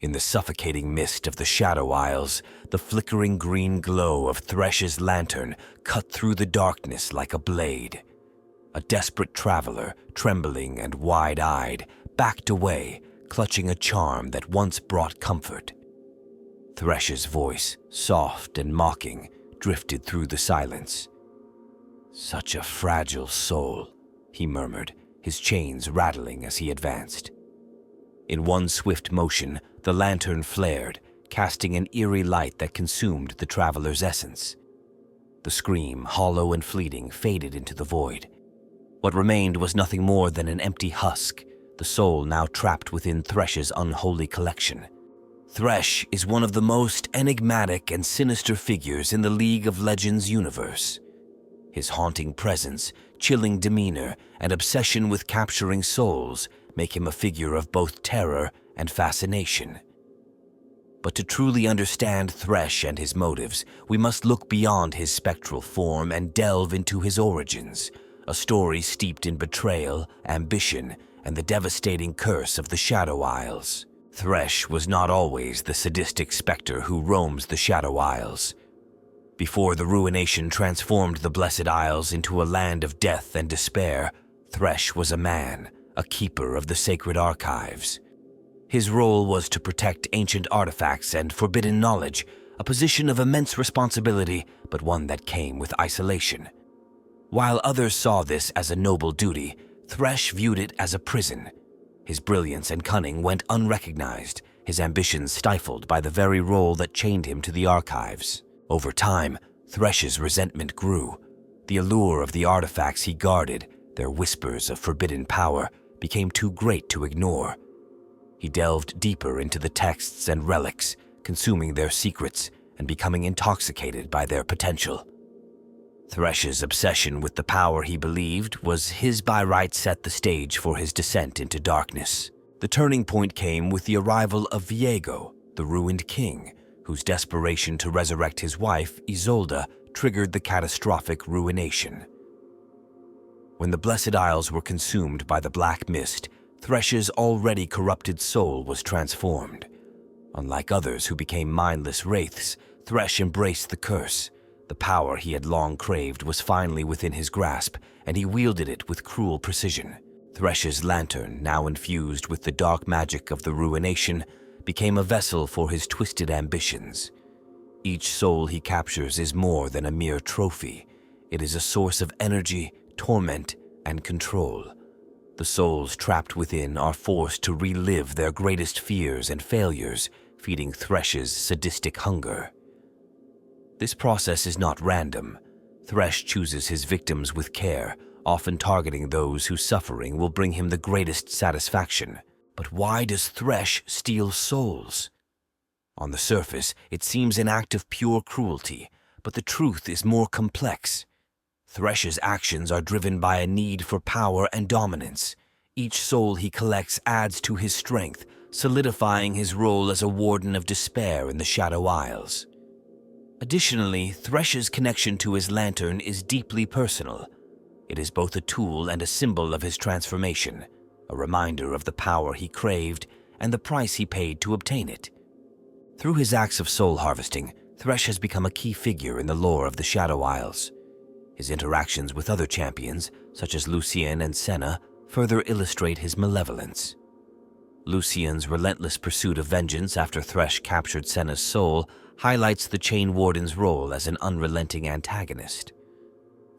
In the suffocating mist of the Shadow Isles, the flickering green glow of Thresh's lantern cut through the darkness like a blade. A desperate traveler, trembling and wide-eyed, backed away, clutching a charm that once brought comfort. Thresh's voice, soft and mocking, drifted through the silence. "Such a fragile soul," he murmured, his chains rattling as he advanced. In one swift motion, the lantern flared, casting an eerie light that consumed the traveler's essence. The scream, hollow and fleeting, faded into the void. What remained was nothing more than an empty husk, the soul now trapped within Thresh's unholy collection. Thresh is one of the most enigmatic and sinister figures in the League of Legends universe. His haunting presence, chilling demeanor, and obsession with capturing souls make him a figure of both terror and fascination. But to truly understand Thresh and his motives, we must look beyond his spectral form and delve into his origins, a story steeped in betrayal, ambition, and the devastating curse of the Shadow Isles. Thresh was not always the sadistic specter who roams the Shadow Isles. Before the ruination transformed the Blessed Isles into a land of death and despair, Thresh was a man, a keeper of the sacred archives. His role was to protect ancient artifacts and forbidden knowledge, a position of immense responsibility, but one that came with isolation. While others saw this as a noble duty, Thresh viewed it as a prison. His brilliance and cunning went unrecognized, his ambitions stifled by the very role that chained him to the archives. Over time, Thresh's resentment grew. The allure of the artifacts he guarded, their whispers of forbidden power, became too great to ignore. He delved deeper into the texts and relics, consuming their secrets and becoming intoxicated by their potential. Thresh's obsession with the power he believed was his by right set the stage for his descent into darkness. The turning point came with the arrival of Viego, the ruined king, whose desperation to resurrect his wife, Isolde, triggered the catastrophic ruination. When the Blessed Isles were consumed by the black mist, Thresh's already corrupted soul was transformed. Unlike others who became mindless wraiths, Thresh embraced the curse. The power he had long craved was finally within his grasp, and he wielded it with cruel precision. Thresh's lantern, now infused with the dark magic of the ruination, became a vessel for his twisted ambitions. Each soul he captures is more than a mere trophy. It is a source of energy, torment, and control. The souls trapped within are forced to relive their greatest fears and failures, feeding Thresh's sadistic hunger. This process is not random. Thresh chooses his victims with care, often targeting those whose suffering will bring him the greatest satisfaction. But why does Thresh steal souls? On the surface, it seems an act of pure cruelty, but the truth is more complex. Thresh's actions are driven by a need for power and dominance. Each soul he collects adds to his strength, solidifying his role as a warden of despair in the Shadow Isles. Additionally, Thresh's connection to his lantern is deeply personal. It is both a tool and a symbol of his transformation, a reminder of the power he craved and the price he paid to obtain it. Through his acts of soul harvesting, Thresh has become a key figure in the lore of the Shadow Isles. His interactions with other champions, such as Lucien and Senna, further illustrate his malevolence. Lucien's relentless pursuit of vengeance after Thresh captured Senna's soul highlights the Chain Warden's role as an unrelenting antagonist.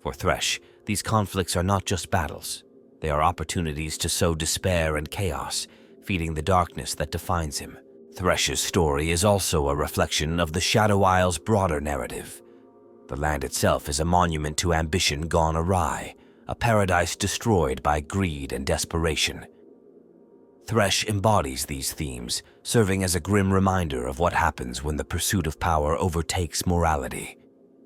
For Thresh, these conflicts are not just battles. They are opportunities to sow despair and chaos, feeding the darkness that defines him. Thresh's story is also a reflection of the Shadow Isles' broader narrative. The land itself is a monument to ambition gone awry, a paradise destroyed by greed and desperation. Thresh embodies these themes, serving as a grim reminder of what happens when the pursuit of power overtakes morality.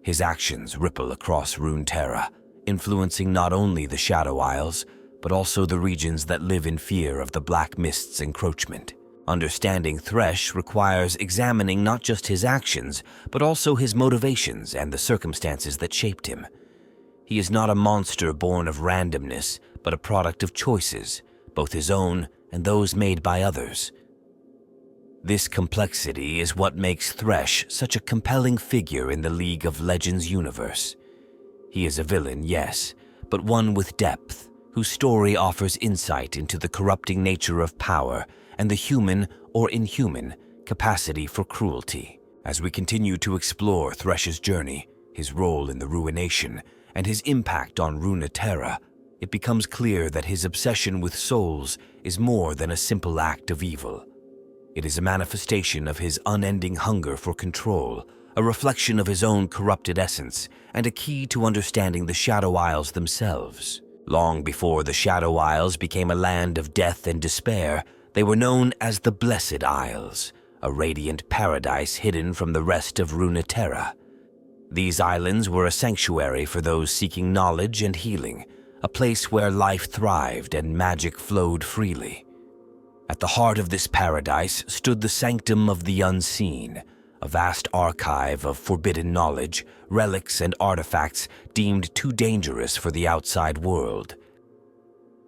His actions ripple across Runeterra, influencing not only the Shadow Isles, but also the regions that live in fear of the Black Mist's encroachment. Understanding Thresh requires examining not just his actions, but also his motivations and the circumstances that shaped him. He is not a monster born of randomness, but a product of choices, both his own and those made by others. This complexity is what makes Thresh such a compelling figure in the League of Legends universe. He is a villain, yes, but one with depth, whose story offers insight into the corrupting nature of power and the human or inhuman capacity for cruelty. As we continue to explore Thresh's journey, his role in the Ruination, and his impact on Runeterra, it becomes clear that his obsession with souls is more than a simple act of evil. It is a manifestation of his unending hunger for control, a reflection of his own corrupted essence, and a key to understanding the Shadow Isles themselves. Long before the Shadow Isles became a land of death and despair, they were known as the Blessed Isles, a radiant paradise hidden from the rest of Runeterra. These islands were a sanctuary for those seeking knowledge and healing, a place where life thrived and magic flowed freely. At the heart of this paradise stood the Sanctum of the Unseen, a vast archive of forbidden knowledge, relics, and artifacts deemed too dangerous for the outside world.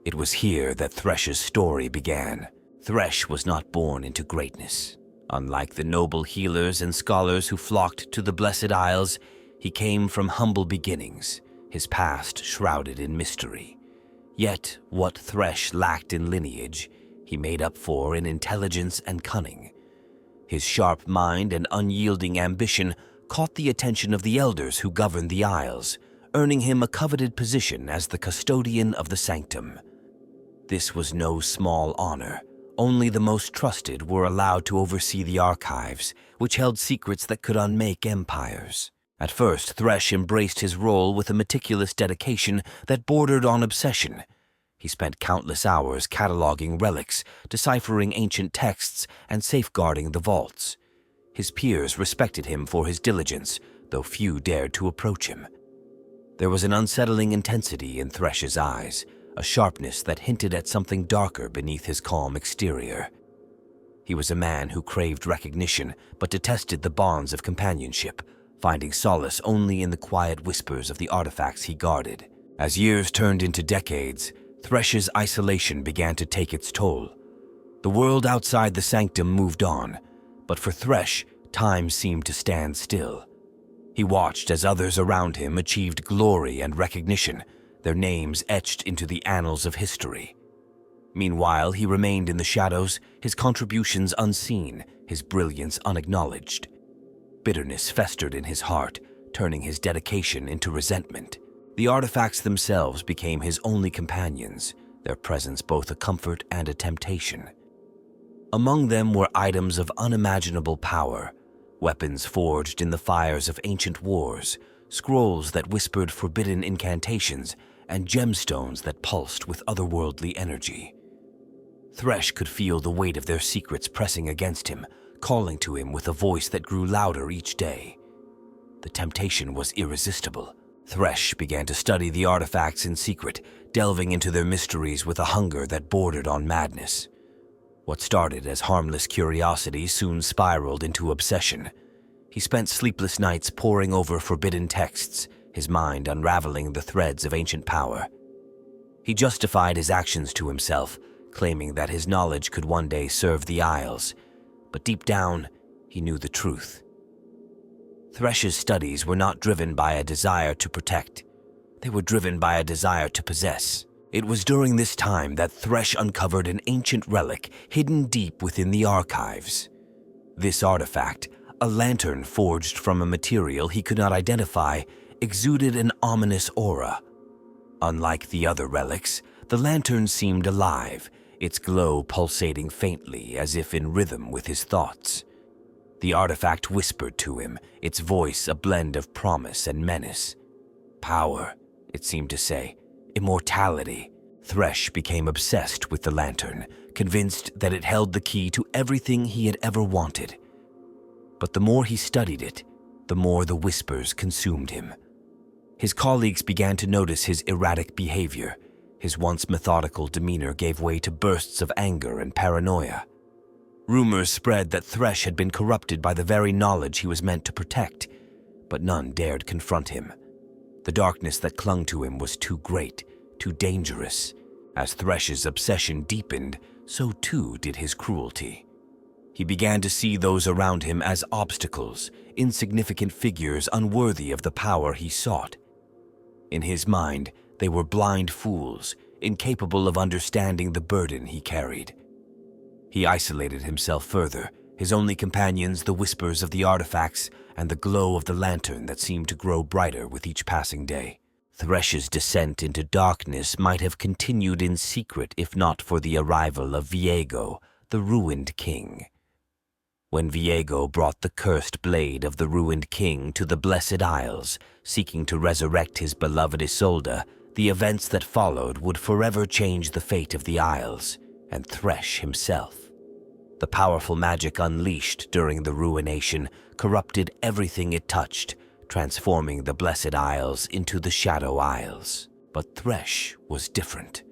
It was here that Thresh's story began. Thresh was not born into greatness. Unlike the noble healers and scholars who flocked to the Blessed Isles, he came from humble beginnings, his past shrouded in mystery. Yet, what Thresh lacked in lineage, he made up for in intelligence and cunning. His sharp mind and unyielding ambition caught the attention of the elders who governed the Isles, earning him a coveted position as the custodian of the Sanctum. This was no small honor. Only the most trusted were allowed to oversee the archives, which held secrets that could unmake empires. At first, Thresh embraced his role with a meticulous dedication that bordered on obsession. He spent countless hours cataloging relics, deciphering ancient texts, and safeguarding the vaults. His peers respected him for his diligence, though few dared to approach him. There was an unsettling intensity in Thresh's eyes, a sharpness that hinted at something darker beneath his calm exterior. He was a man who craved recognition but detested the bonds of companionship, finding solace only in the quiet whispers of the artifacts he guarded. As years turned into decades, Thresh's isolation began to take its toll. The world outside the Sanctum moved on, but for Thresh, time seemed to stand still. He watched as others around him achieved glory and recognition, their names etched into the annals of history. Meanwhile, he remained in the shadows, his contributions unseen, his brilliance unacknowledged. Bitterness festered in his heart, turning his dedication into resentment. The artifacts themselves became his only companions, their presence both a comfort and a temptation. Among them were items of unimaginable power, weapons forged in the fires of ancient wars, scrolls that whispered forbidden incantations, and gemstones that pulsed with otherworldly energy. Thresh could feel the weight of their secrets pressing against him, calling to him with a voice that grew louder each day. The temptation was irresistible. Thresh began to study the artifacts in secret, delving into their mysteries with a hunger that bordered on madness. What started as harmless curiosity soon spiraled into obsession. He spent sleepless nights poring over forbidden texts, his mind unraveling the threads of ancient power. He justified his actions to himself, claiming that his knowledge could one day serve the Isles, but deep down, he knew the truth. Thresh's studies were not driven by a desire to protect. They were driven by a desire to possess. It was during this time that Thresh uncovered an ancient relic hidden deep within the archives. This artifact, a lantern forged from a material he could not identify, exuded an ominous aura. Unlike the other relics, the lantern seemed alive, its glow pulsating faintly as if in rhythm with his thoughts. The artifact whispered to him, its voice a blend of promise and menace. Power, it seemed to say, immortality. Thresh became obsessed with the lantern, convinced that it held the key to everything he had ever wanted. But the more he studied it, the more the whispers consumed him. His colleagues began to notice his erratic behavior. His once methodical demeanor gave way to bursts of anger and paranoia. Rumors spread that Thresh had been corrupted by the very knowledge he was meant to protect, but none dared confront him. The darkness that clung to him was too great, too dangerous. As Thresh's obsession deepened, so too did his cruelty. He began to see those around him as obstacles, insignificant figures unworthy of the power he sought. In his mind, they were blind fools, incapable of understanding the burden he carried. He isolated himself further, his only companions the whispers of the artifacts and the glow of the lantern that seemed to grow brighter with each passing day. Thresh's descent into darkness might have continued in secret if not for the arrival of Viego, the ruined king. When Viego brought the cursed blade of the ruined king to the Blessed Isles, seeking to resurrect his beloved Isolde, the events that followed would forever change the fate of the Isles and Thresh himself. The powerful magic unleashed during the ruination corrupted everything it touched, transforming the Blessed Isles into the Shadow Isles. But Thresh was different.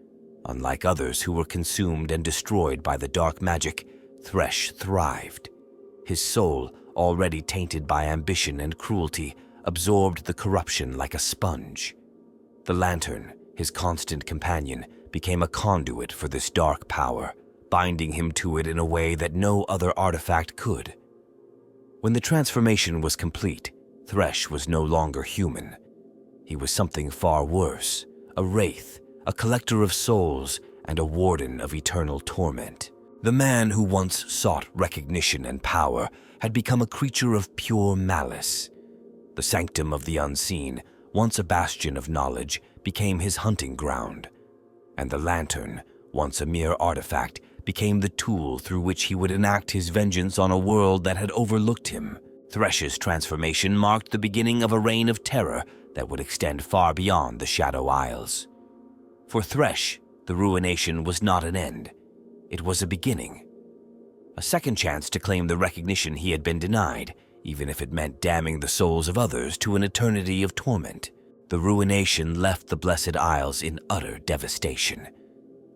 Unlike others who were consumed and destroyed by the dark magic, Thresh thrived. His soul, already tainted by ambition and cruelty, absorbed the corruption like a sponge. The lantern, his constant companion, became a conduit for this dark power, binding him to it in a way that no other artifact could. When the transformation was complete, Thresh was no longer human. He was something far worse, a wraith, a collector of souls, and a warden of eternal torment. The man who once sought recognition and power had become a creature of pure malice. The sanctum of the unseen, once a bastion of knowledge, became his hunting ground. And the lantern, once a mere artifact, became the tool through which he would enact his vengeance on a world that had overlooked him. Thresh's transformation marked the beginning of a reign of terror that would extend far beyond the Shadow Isles. For Thresh, the ruination was not an end. It was a beginning. A second chance to claim the recognition he had been denied, even if it meant damning the souls of others to an eternity of torment. The ruination left the Blessed Isles in utter devastation.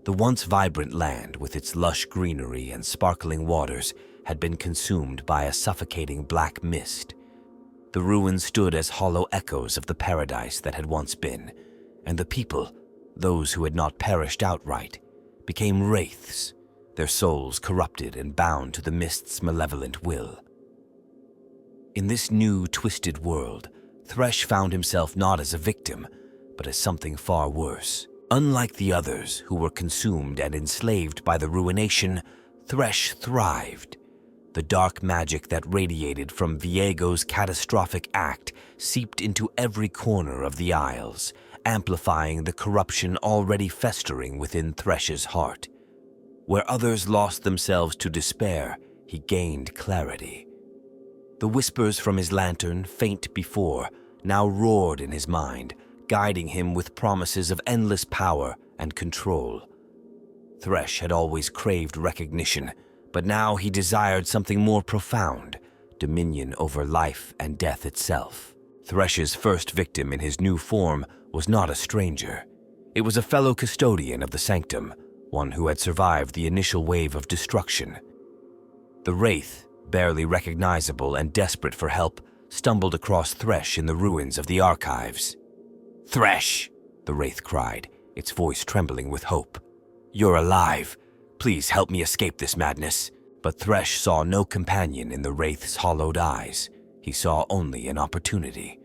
The once vibrant land, with its lush greenery and sparkling waters, had been consumed by a suffocating black mist. The ruins stood as hollow echoes of the paradise that had once been, and the people, those who had not perished outright, became wraiths, their souls corrupted and bound to the mist's malevolent will. In this new, twisted world, Thresh found himself not as a victim, but as something far worse. Unlike the others who were consumed and enslaved by the ruination, Thresh thrived. The dark magic that radiated from Viego's catastrophic act seeped into every corner of the Isles, amplifying the corruption already festering within Thresh's heart. Where others lost themselves to despair, he gained clarity. The whispers from his lantern, faint before, now roared in his mind, guiding him with promises of endless power and control. Thresh had always craved recognition, but now he desired something more profound, dominion over life and death itself. Thresh's first victim in his new form was not a stranger. It was a fellow custodian of the sanctum, one who had survived the initial wave of destruction. The wraith, barely recognizable and desperate for help, stumbled across Thresh in the ruins of the archives. "Thresh!" the wraith cried, its voice trembling with hope. "You're alive. Please help me escape this madness." But Thresh saw no companion in the wraith's hollowed eyes. He saw only an opportunity.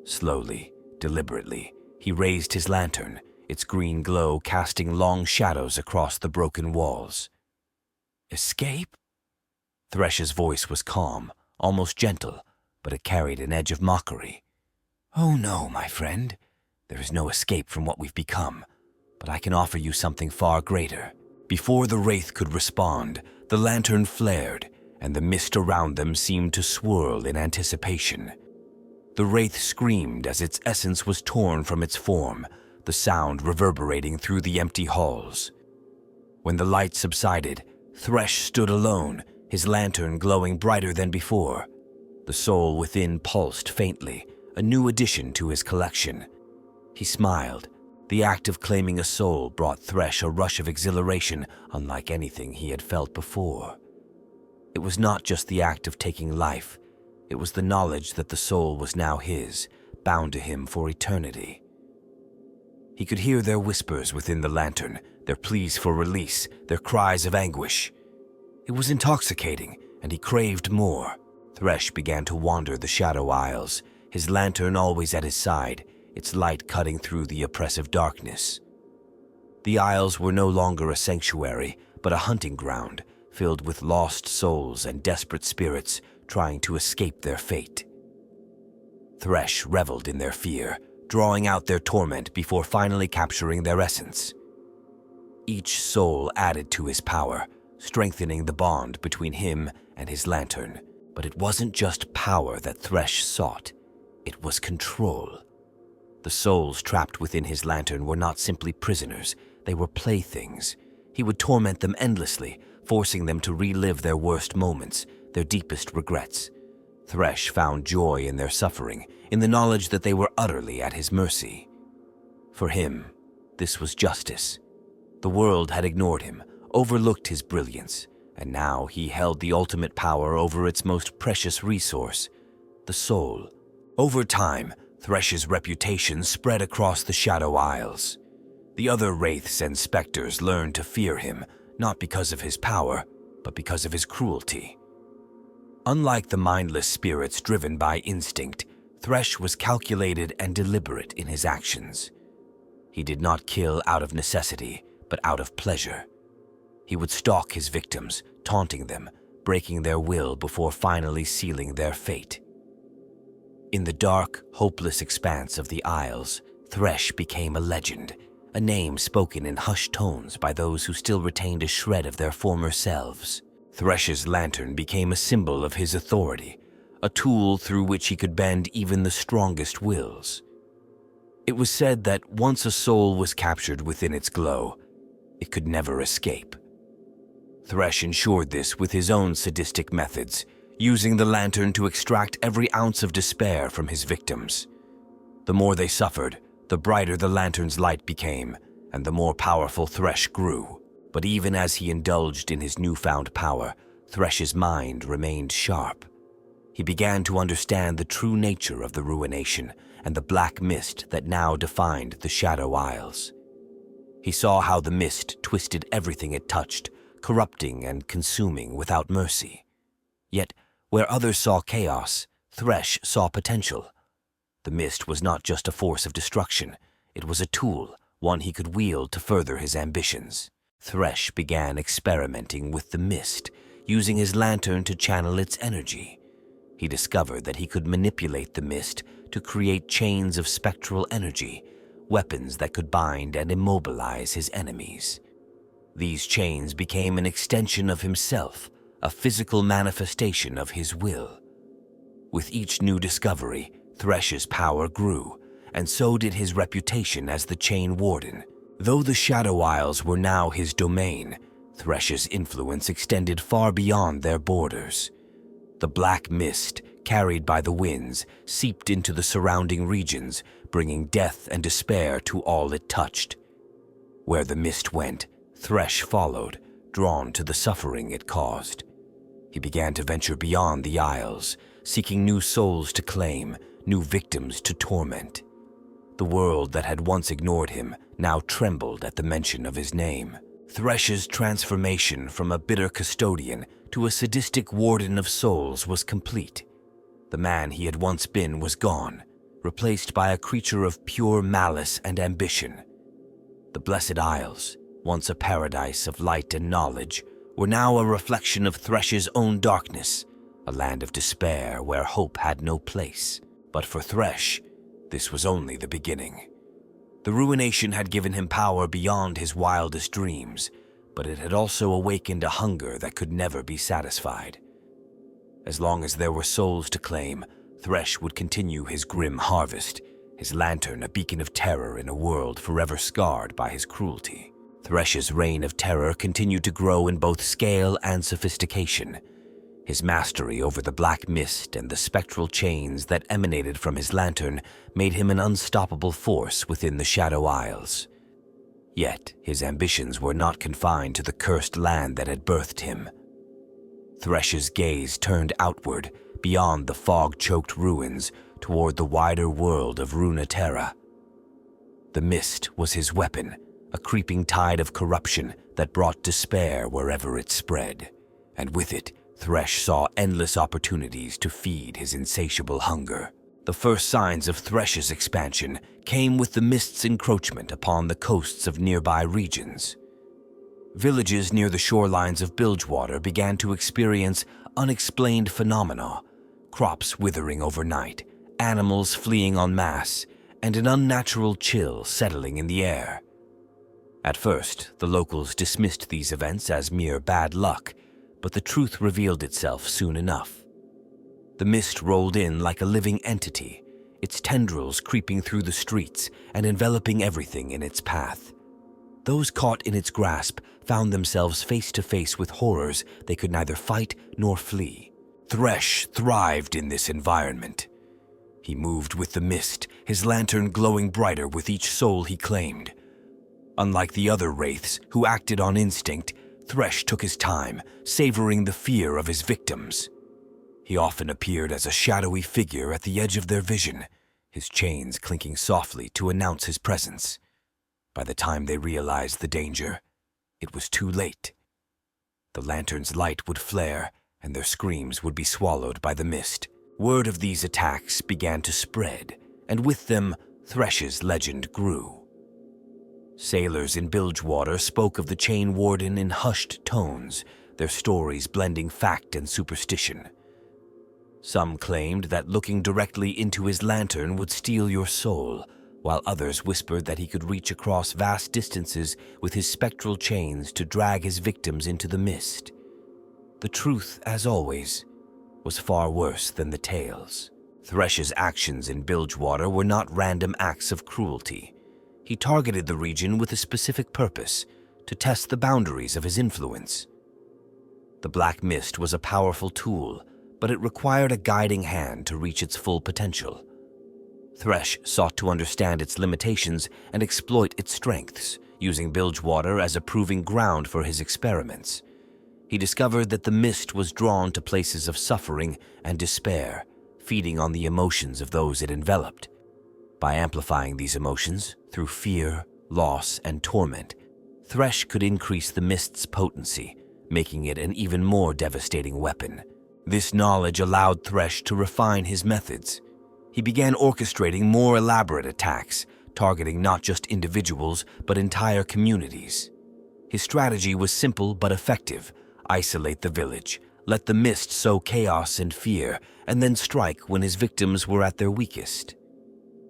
Slowly, deliberately, he raised his lantern, its green glow casting long shadows across the broken walls. "Escape?" Thresh's voice was calm, almost gentle, but it carried an edge of mockery. "Oh no, my friend. There is no escape from what we've become, but I can offer you something far greater." Before the wraith could respond, the lantern flared, and the mist around them seemed to swirl in anticipation. The wraith screamed as its essence was torn from its form, the sound reverberating through the empty halls. When the light subsided, Thresh stood alone, his lantern glowing brighter than before. The soul within pulsed faintly, a new addition to his collection. He smiled. The act of claiming a soul brought Thresh a rush of exhilaration unlike anything he had felt before. It was not just the act of taking life, it was the knowledge that the soul was now his, bound to him for eternity. He could hear their whispers within the lantern, their pleas for release, their cries of anguish. It was intoxicating, and he craved more. Thresh began to wander the Shadow Isles, his lantern always at his side, its light cutting through the oppressive darkness. The Isles were no longer a sanctuary, but a hunting ground, filled with lost souls and desperate spirits trying to escape their fate. Thresh reveled in their fear, drawing out their torment before finally capturing their essence. Each soul added to his power, strengthening the bond between him and his lantern. But it wasn't just power that Thresh sought, it was control. The souls trapped within his lantern were not simply prisoners, they were playthings. He would torment them endlessly, forcing them to relive their worst moments, their deepest regrets. Thresh found joy in their suffering, in the knowledge that they were utterly at his mercy. For him, this was justice. The world had ignored him, overlooked his brilliance, and now he held the ultimate power over its most precious resource, the soul. Over time, Thresh's reputation spread across the Shadow Isles. The other wraiths and specters learned to fear him, not because of his power, but because of his cruelty. Unlike the mindless spirits driven by instinct, Thresh was calculated and deliberate in his actions. He did not kill out of necessity, but out of pleasure. He would stalk his victims, taunting them, breaking their will before finally sealing their fate. In the dark, hopeless expanse of the Isles, Thresh became a legend, a name spoken in hushed tones by those who still retained a shred of their former selves. Thresh's lantern became a symbol of his authority, a tool through which he could bend even the strongest wills. It was said that once a soul was captured within its glow, it could never escape. Thresh ensured this with his own sadistic methods, using the lantern to extract every ounce of despair from his victims. The more they suffered, the brighter the lantern's light became, and the more powerful Thresh grew. But even as he indulged in his newfound power, Thresh's mind remained sharp. He began to understand the true nature of the ruination and the black mist that now defined the Shadow Isles. He saw how the mist twisted everything it touched, corrupting and consuming without mercy. Yet, where others saw chaos, Thresh saw potential. The mist was not just a force of destruction, it was a tool, one he could wield to further his ambitions. Thresh began experimenting with the mist, using his lantern to channel its energy. He discovered that he could manipulate the mist to create chains of spectral energy, weapons that could bind and immobilize his enemies. These chains became an extension of himself, a physical manifestation of his will. With each new discovery, Thresh's power grew, and so did his reputation as the Chain Warden. Though the Shadow Isles were now his domain, Thresh's influence extended far beyond their borders. The black mist, carried by the winds, seeped into the surrounding regions, bringing death and despair to all it touched. Where the mist went, Thresh followed, drawn to the suffering it caused. He began to venture beyond the Isles, seeking new souls to claim, new victims to torment. The world that had once ignored him now trembled at the mention of his name. Thresh's transformation from a bitter custodian to a sadistic warden of souls was complete. The man he had once been was gone, replaced by a creature of pure malice and ambition. The Blessed Isles, once a paradise of light and knowledge, were now a reflection of Thresh's own darkness, a land of despair where hope had no place. But for Thresh, this was only the beginning. The ruination had given him power beyond his wildest dreams, but it had also awakened a hunger that could never be satisfied. As long as there were souls to claim, Thresh would continue his grim harvest, his lantern a beacon of terror in a world forever scarred by his cruelty. Thresh's reign of terror continued to grow in both scale and sophistication. His mastery over the black mist and the spectral chains that emanated from his lantern made him an unstoppable force within the Shadow Isles. Yet his ambitions were not confined to the cursed land that had birthed him. Thresh's gaze turned outward, beyond the fog-choked ruins, toward the wider world of Runeterra. The mist was his weapon, a creeping tide of corruption that brought despair wherever it spread. and with it, Thresh saw endless opportunities to feed his insatiable hunger. The first signs of Thresh's expansion came with the mist's encroachment upon the coasts of nearby regions. Villages near the shorelines of Bilgewater began to experience unexplained phenomena, crops withering overnight, animals fleeing en masse, and an unnatural chill settling in the air. At first, the locals dismissed these events as mere bad luck, but the truth revealed itself soon enough. The mist rolled in like a living entity, its tendrils creeping through the streets and enveloping everything in its path. Those caught in its grasp found themselves face to face with horrors they could neither fight nor flee. Thresh thrived in this environment. He moved with the mist, his lantern glowing brighter with each soul he claimed. Unlike the other wraiths who acted on instinct, Thresh took his time, savoring the fear of his victims. He often appeared as a shadowy figure at the edge of their vision, his chains clinking softly to announce his presence. By the time they realized the danger, it was too late. The lantern's light would flare, and their screams would be swallowed by the mist. Word of these attacks began to spread, and with them, Thresh's legend grew. Sailors in Bilgewater spoke of the Chain Warden in hushed tones, their stories blending fact and superstition. Some claimed that looking directly into his lantern would steal your soul, while others whispered that he could reach across vast distances with his spectral chains to drag his victims into the mist. The truth, as always, was far worse than the tales. Thresh's actions in Bilgewater were not random acts of cruelty. He targeted the region with a specific purpose, to test the boundaries of his influence. The Black Mist was a powerful tool, but it required a guiding hand to reach its full potential. Thresh sought to understand its limitations and exploit its strengths, using Bilgewater as a proving ground for his experiments. He discovered that the mist was drawn to places of suffering and despair, feeding on the emotions of those it enveloped. By amplifying these emotions through fear, loss, and torment, Thresh could increase the mist's potency, making it an even more devastating weapon. This knowledge allowed Thresh to refine his methods. He began orchestrating more elaborate attacks, targeting not just individuals but entire communities. His strategy was simple but effective: isolate the village, let the mist sow chaos and fear, and then strike when his victims were at their weakest.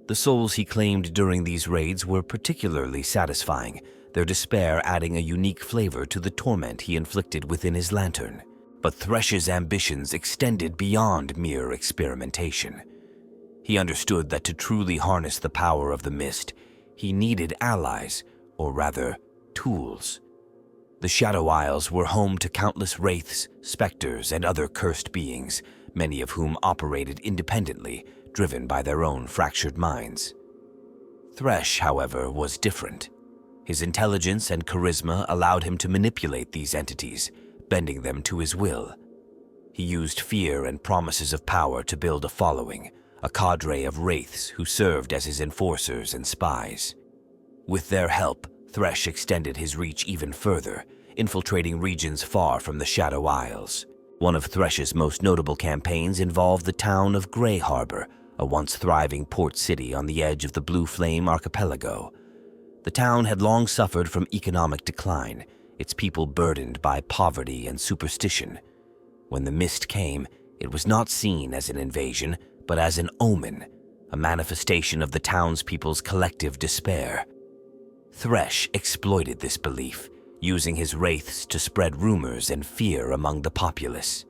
The souls he claimed during these raids were particularly satisfying, their despair adding a unique flavor to the torment he inflicted within his lantern. But Thresh's ambitions extended beyond mere experimentation. He understood that to truly harness the power of the mist, he needed allies, or rather, tools. The Shadow Isles were home to countless wraiths, specters, and other cursed beings, many of whom operated independently, driven by their own fractured minds. Thresh, however, was different. His intelligence and charisma allowed him to manipulate these entities, bending them to his will. He used fear and promises of power to build a following, a cadre of wraiths who served as his enforcers and spies. With their help, Thresh extended his reach even further, infiltrating regions far from the Shadow Isles. One of Thresh's most notable campaigns involved the town of Grey Harbor, a once thriving port city on the edge of the Blue Flame archipelago. The town had long suffered from economic decline, its people burdened by poverty and superstition. When the mist came, it was not seen as an invasion, but as an omen, a manifestation of the townspeople's collective despair. Thresh exploited this belief, using his wraiths to spread rumors and fear among the populace.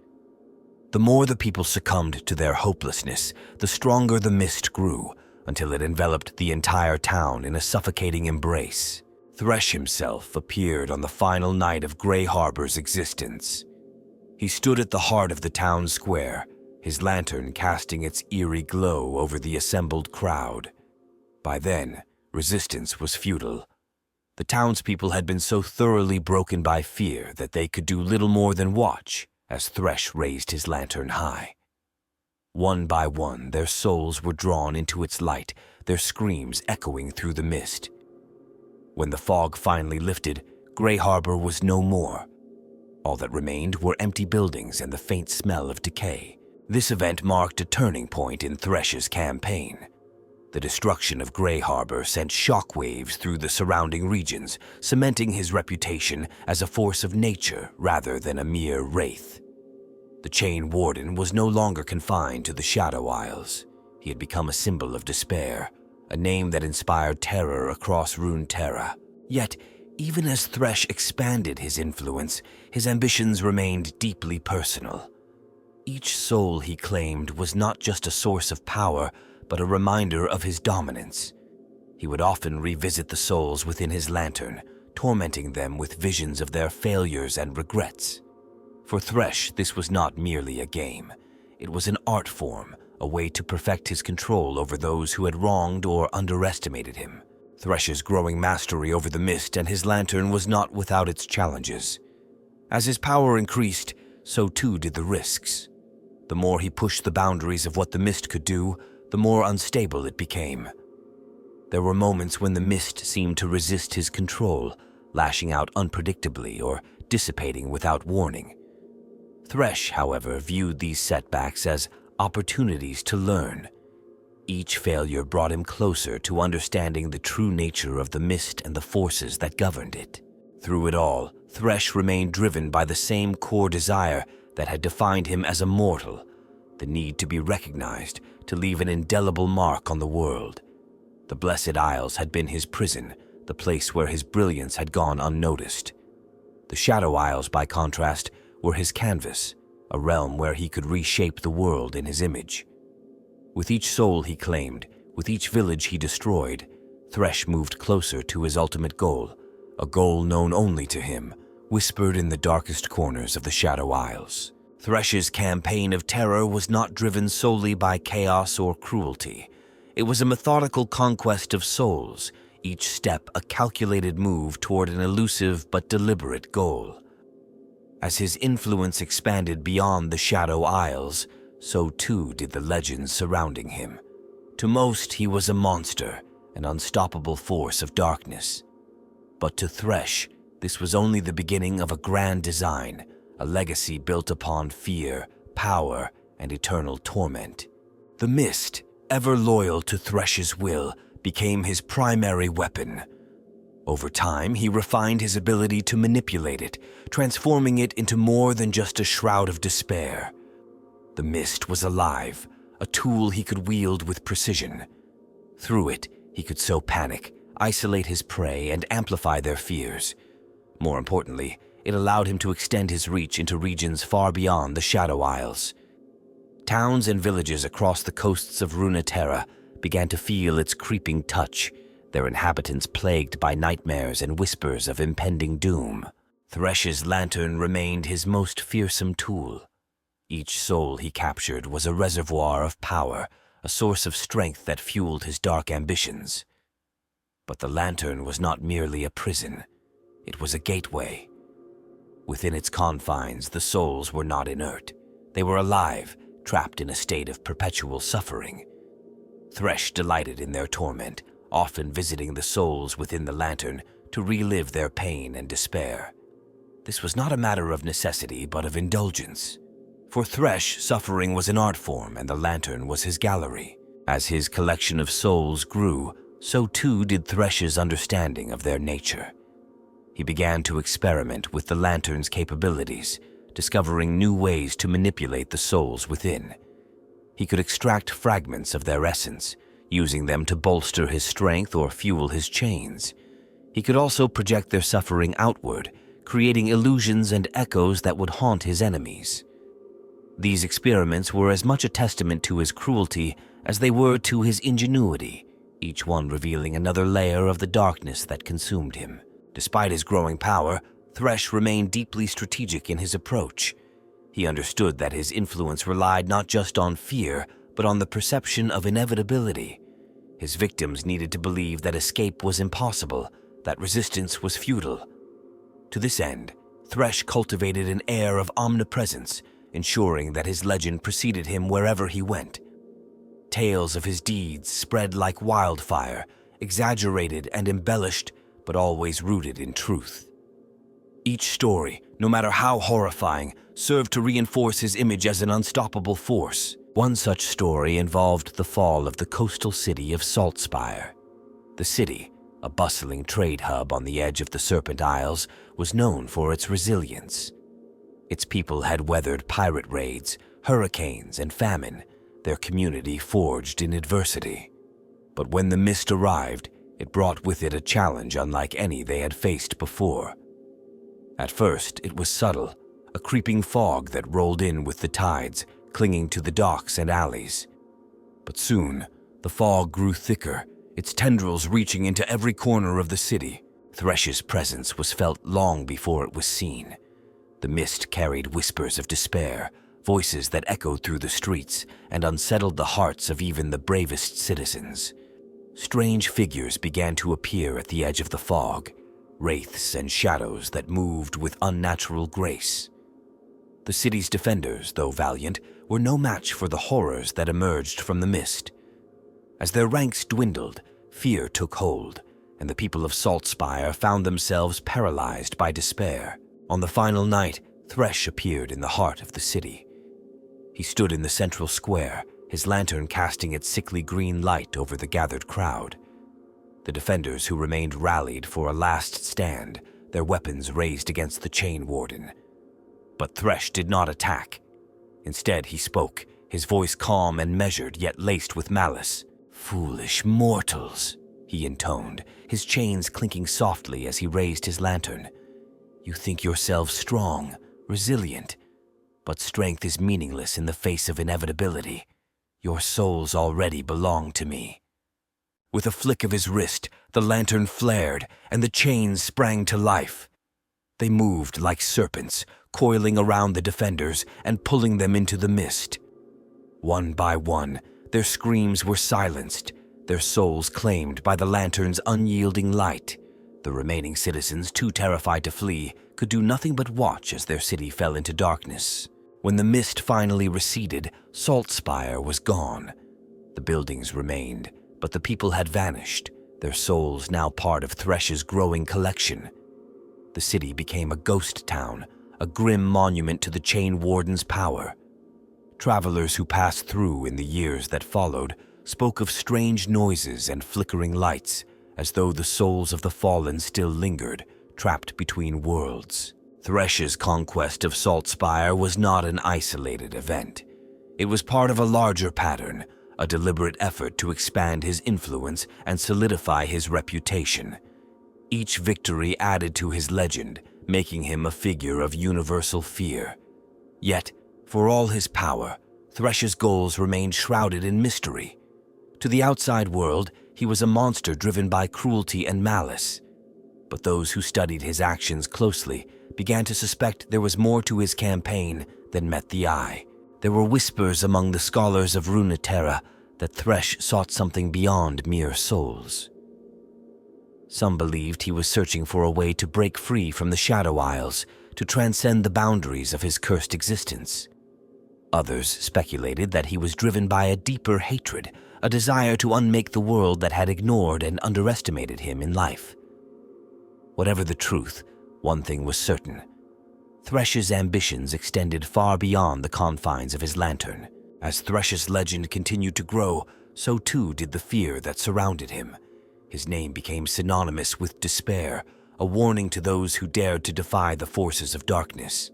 The more the people succumbed to their hopelessness, the stronger the mist grew, until it enveloped the entire town in a suffocating embrace. Thresh himself appeared on the final night of Grey Harbor's existence. He stood at the heart of the town square, his lantern casting its eerie glow over the assembled crowd. By then, resistance was futile. The townspeople had been so thoroughly broken by fear that they could do little more than watch as Thresh raised his lantern high. One by one, their souls were drawn into its light, their screams echoing through the mist. When the fog finally lifted, Grey Harbor was no more. All that remained were empty buildings and the faint smell of decay. This event marked a turning point in Thresh's campaign. The destruction of Grey Harbor sent shockwaves through the surrounding regions, cementing his reputation as a force of nature rather than a mere wraith. The Chain Warden was no longer confined to the Shadow Isles. He had become a symbol of despair, a name that inspired terror across Runeterra. Yet, even as Thresh expanded his influence, his ambitions remained deeply personal. Each soul he claimed was not just a source of power, but a reminder of his dominance. He would often revisit the souls within his lantern, tormenting them with visions of their failures and regrets. For Thresh, this was not merely a game. It was an art form, a way to perfect his control over those who had wronged or underestimated him. Thresh's growing mastery over the mist and his lantern was not without its challenges. As his power increased, so too did the risks. The more he pushed the boundaries of what the mist could do, the more unstable it became. There were moments when the mist seemed to resist his control, lashing out unpredictably or dissipating without warning. Thresh, however, viewed these setbacks as opportunities to learn. Each failure brought him closer to understanding the true nature of the mist and the forces that governed it. Through it all, Thresh remained driven by the same core desire that had defined him as a mortal, the need to be recognized, to leave an indelible mark on the world. The Blessed Isles had been his prison, the place where his brilliance had gone unnoticed. The Shadow Isles, by contrast, were his canvas, a realm where he could reshape the world in his image. With each soul he claimed, with each village he destroyed, Thresh moved closer to his ultimate goal, a goal known only to him, whispered in the darkest corners of the Shadow Isles. Thresh's campaign of terror was not driven solely by chaos or cruelty. It was a methodical conquest of souls, each step a calculated move toward an elusive but deliberate goal. As his influence expanded beyond the Shadow Isles, so too did the legends surrounding him. To most, he was a monster, an unstoppable force of darkness. But to Thresh, this was only the beginning of a grand design, a legacy built upon fear, power, and eternal torment. The mist, ever loyal to Thresh's will, became his primary weapon. Over time, he refined his ability to manipulate it, transforming it into more than just a shroud of despair. The mist was alive, a tool he could wield with precision. Through it, he could sow panic, isolate his prey, and amplify their fears. More importantly, it allowed him to extend his reach into regions far beyond the Shadow Isles. Towns and villages across the coasts of Runeterra began to feel its creeping touch, their inhabitants plagued by nightmares and whispers of impending doom. Thresh's lantern remained his most fearsome tool. Each soul he captured was a reservoir of power, a source of strength that fueled his dark ambitions. But the lantern was not merely a prison. It was a gateway. Within its confines, the souls were not inert. They were alive, trapped in a state of perpetual suffering. Thresh delighted in their torment, often visiting the souls within the lantern to relive their pain and despair. This was not a matter of necessity, but of indulgence. For Thresh, suffering was an art form, and the lantern was his gallery. As his collection of souls grew, so too did Thresh's understanding of their nature. He began to experiment with the lantern's capabilities, discovering new ways to manipulate the souls within. He could extract fragments of their essence, using them to bolster his strength or fuel his chains. He could also project their suffering outward, creating illusions and echoes that would haunt his enemies. These experiments were as much a testament to his cruelty as they were to his ingenuity, each one revealing another layer of the darkness that consumed him. Despite his growing power, Thresh remained deeply strategic in his approach. He understood that his influence relied not just on fear, but on the perception of inevitability. His victims needed to believe that escape was impossible, that resistance was futile. To this end, Thresh cultivated an air of omnipresence, ensuring that his legend preceded him wherever he went. Tales of his deeds spread like wildfire, exaggerated and embellished, but always rooted in truth. Each story, no matter how horrifying, served to reinforce his image as an unstoppable force. One such story involved the fall of the coastal city of Saltspire. The city, a bustling trade hub on the edge of the Serpent Isles, was known for its resilience. Its people had weathered pirate raids, hurricanes, and famine, their community forged in adversity. But when the mist arrived, it brought with it a challenge unlike any they had faced before. At first, it was subtle, a creeping fog that rolled in with the tides, clinging to the docks and alleys. But soon, the fog grew thicker, its tendrils reaching into every corner of the city. Thresh's presence was felt long before it was seen. The mist carried whispers of despair, voices that echoed through the streets and unsettled the hearts of even the bravest citizens. Strange figures began to appear at the edge of the fog, wraiths and shadows that moved with unnatural grace. The city's defenders, though valiant, were no match for the horrors that emerged from the mist. As their ranks dwindled, fear took hold, and the people of Saltspire found themselves paralyzed by despair. On the final night, Thresh appeared in the heart of the city. He stood in the central square, his lantern casting its sickly green light over the gathered crowd. The defenders who remained rallied for a last stand, their weapons raised against the Chain Warden. But Thresh did not attack. Instead, he spoke, his voice calm and measured, yet laced with malice. "Foolish mortals," he intoned, his chains clinking softly as he raised his lantern. "You think yourselves strong, resilient, but strength is meaningless in the face of inevitability. Your souls already belong to me." With a flick of his wrist, the lantern flared, and the chains sprang to life. They moved like serpents, coiling around the defenders and pulling them into the mist. One by one, their screams were silenced, their souls claimed by the lantern's unyielding light. The remaining citizens, too terrified to flee, could do nothing but watch as their city fell into darkness. When the mist finally receded, Saltspire was gone. The buildings remained, but the people had vanished, their souls now part of Thresh's growing collection. The city became a ghost town, a grim monument to the Chain Warden's power. Travelers who passed through in the years that followed spoke of strange noises and flickering lights, as though the souls of the fallen still lingered, trapped between worlds. Thresh's conquest of Saltspire was not an isolated event. It was part of a larger pattern, a deliberate effort to expand his influence and solidify his reputation. Each victory added to his legend, making him a figure of universal fear. Yet, for all his power, Thresh's goals remained shrouded in mystery. To the outside world, he was a monster driven by cruelty and malice. But those who studied his actions closely began to suspect there was more to his campaign than met the eye. There were whispers among the scholars of Runeterra that Thresh sought something beyond mere souls. Some believed he was searching for a way to break free from the Shadow Isles, to transcend the boundaries of his cursed existence. Others speculated that he was driven by a deeper hatred, a desire to unmake the world that had ignored and underestimated him in life. Whatever the truth, one thing was certain. Thresh's ambitions extended far beyond the confines of his lantern. As Thresh's legend continued to grow, so too did the fear that surrounded him. His name became synonymous with despair, a warning to those who dared to defy the forces of darkness.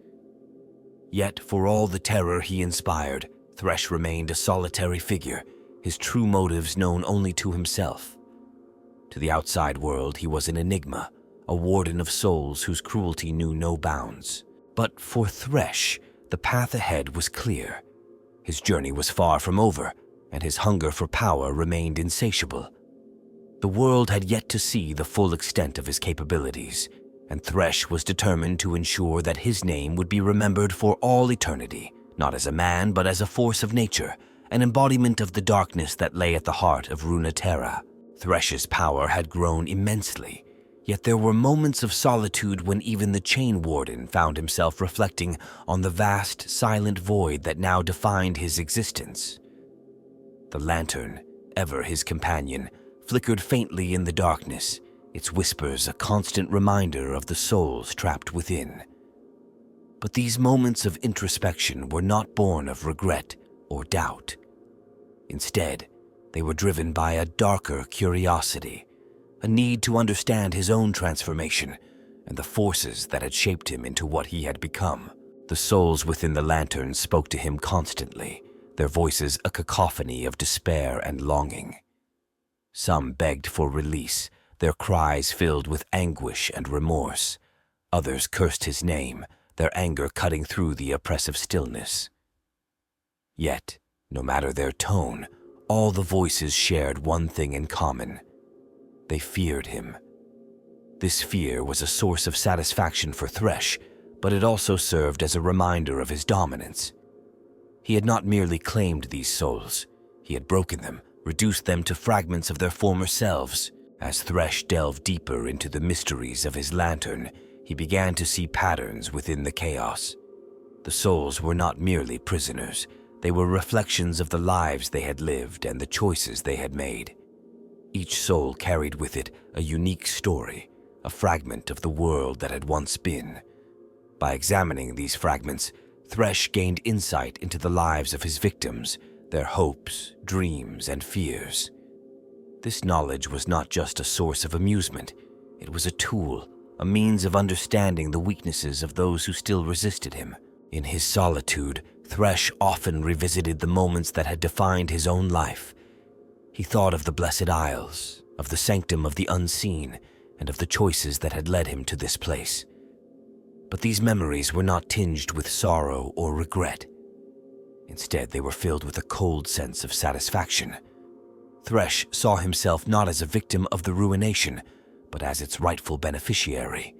Yet, for all the terror he inspired, Thresh remained a solitary figure, his true motives known only to himself. To the outside world, he was an enigma, a warden of souls whose cruelty knew no bounds. But for Thresh, the path ahead was clear. His journey was far from over, and his hunger for power remained insatiable. The world had yet to see the full extent of his capabilities, and Thresh was determined to ensure that his name would be remembered for all eternity, not as a man but as a force of nature, an embodiment of the darkness that lay at the heart of Runeterra. Thresh's power had grown immensely, yet there were moments of solitude when even the Chain Warden found himself reflecting on the vast, silent void that now defined his existence. The lantern, ever his companion, flickered faintly in the darkness, its whispers a constant reminder of the souls trapped within. But these moments of introspection were not born of regret or doubt. Instead, they were driven by a darker curiosity, a need to understand his own transformation and the forces that had shaped him into what he had become. The souls within the lantern spoke to him constantly, their voices a cacophony of despair and longing. Some begged for release, their cries filled with anguish and remorse. Others cursed his name, their anger cutting through the oppressive stillness. Yet, no matter their tone, all the voices shared one thing in common. They feared him. This fear was a source of satisfaction for Thresh, but it also served as a reminder of his dominance. He had not merely claimed these souls, he had broken them, reduced them to fragments of their former selves. As Thresh delved deeper into the mysteries of his lantern, he began to see patterns within the chaos. The souls were not merely prisoners, they were reflections of the lives they had lived and the choices they had made. Each soul carried with it a unique story, a fragment of the world that had once been. By examining these fragments, Thresh gained insight into the lives of his victims, their hopes, dreams, and fears. This knowledge was not just a source of amusement, it was a tool, a means of understanding the weaknesses of those who still resisted him. In his solitude, Thresh often revisited the moments that had defined his own life. He thought of the Blessed Isles, of the sanctum of the unseen, and of the choices that had led him to this place. But these memories were not tinged with sorrow or regret. Instead, they were filled with a cold sense of satisfaction. Thresh saw himself not as a victim of the ruination, but as its rightful beneficiary.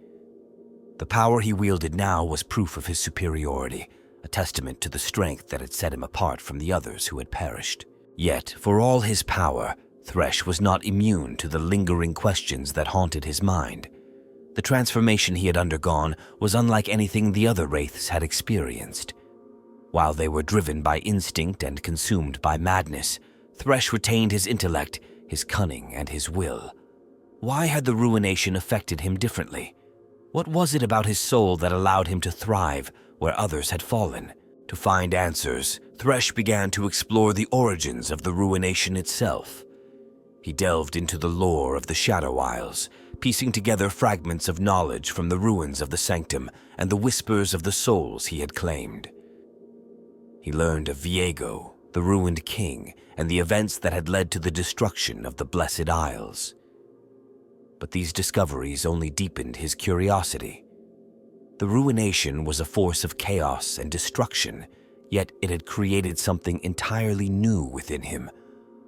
The power he wielded now was proof of his superiority, a testament to the strength that had set him apart from the others who had perished. Yet, for all his power, Thresh was not immune to the lingering questions that haunted his mind. The transformation he had undergone was unlike anything the other wraiths had experienced. While they were driven by instinct and consumed by madness, Thresh retained his intellect, his cunning, and his will. Why had the ruination affected him differently? What was it about his soul that allowed him to thrive where others had fallen? To find answers, Thresh began to explore the origins of the ruination itself. He delved into the lore of the Shadow Isles, piecing together fragments of knowledge from the ruins of the sanctum and the whispers of the souls he had claimed. He learned of Viego, the ruined king, and the events that had led to the destruction of the Blessed Isles. But these discoveries only deepened his curiosity. The ruination was a force of chaos and destruction, yet it had created something entirely new within him.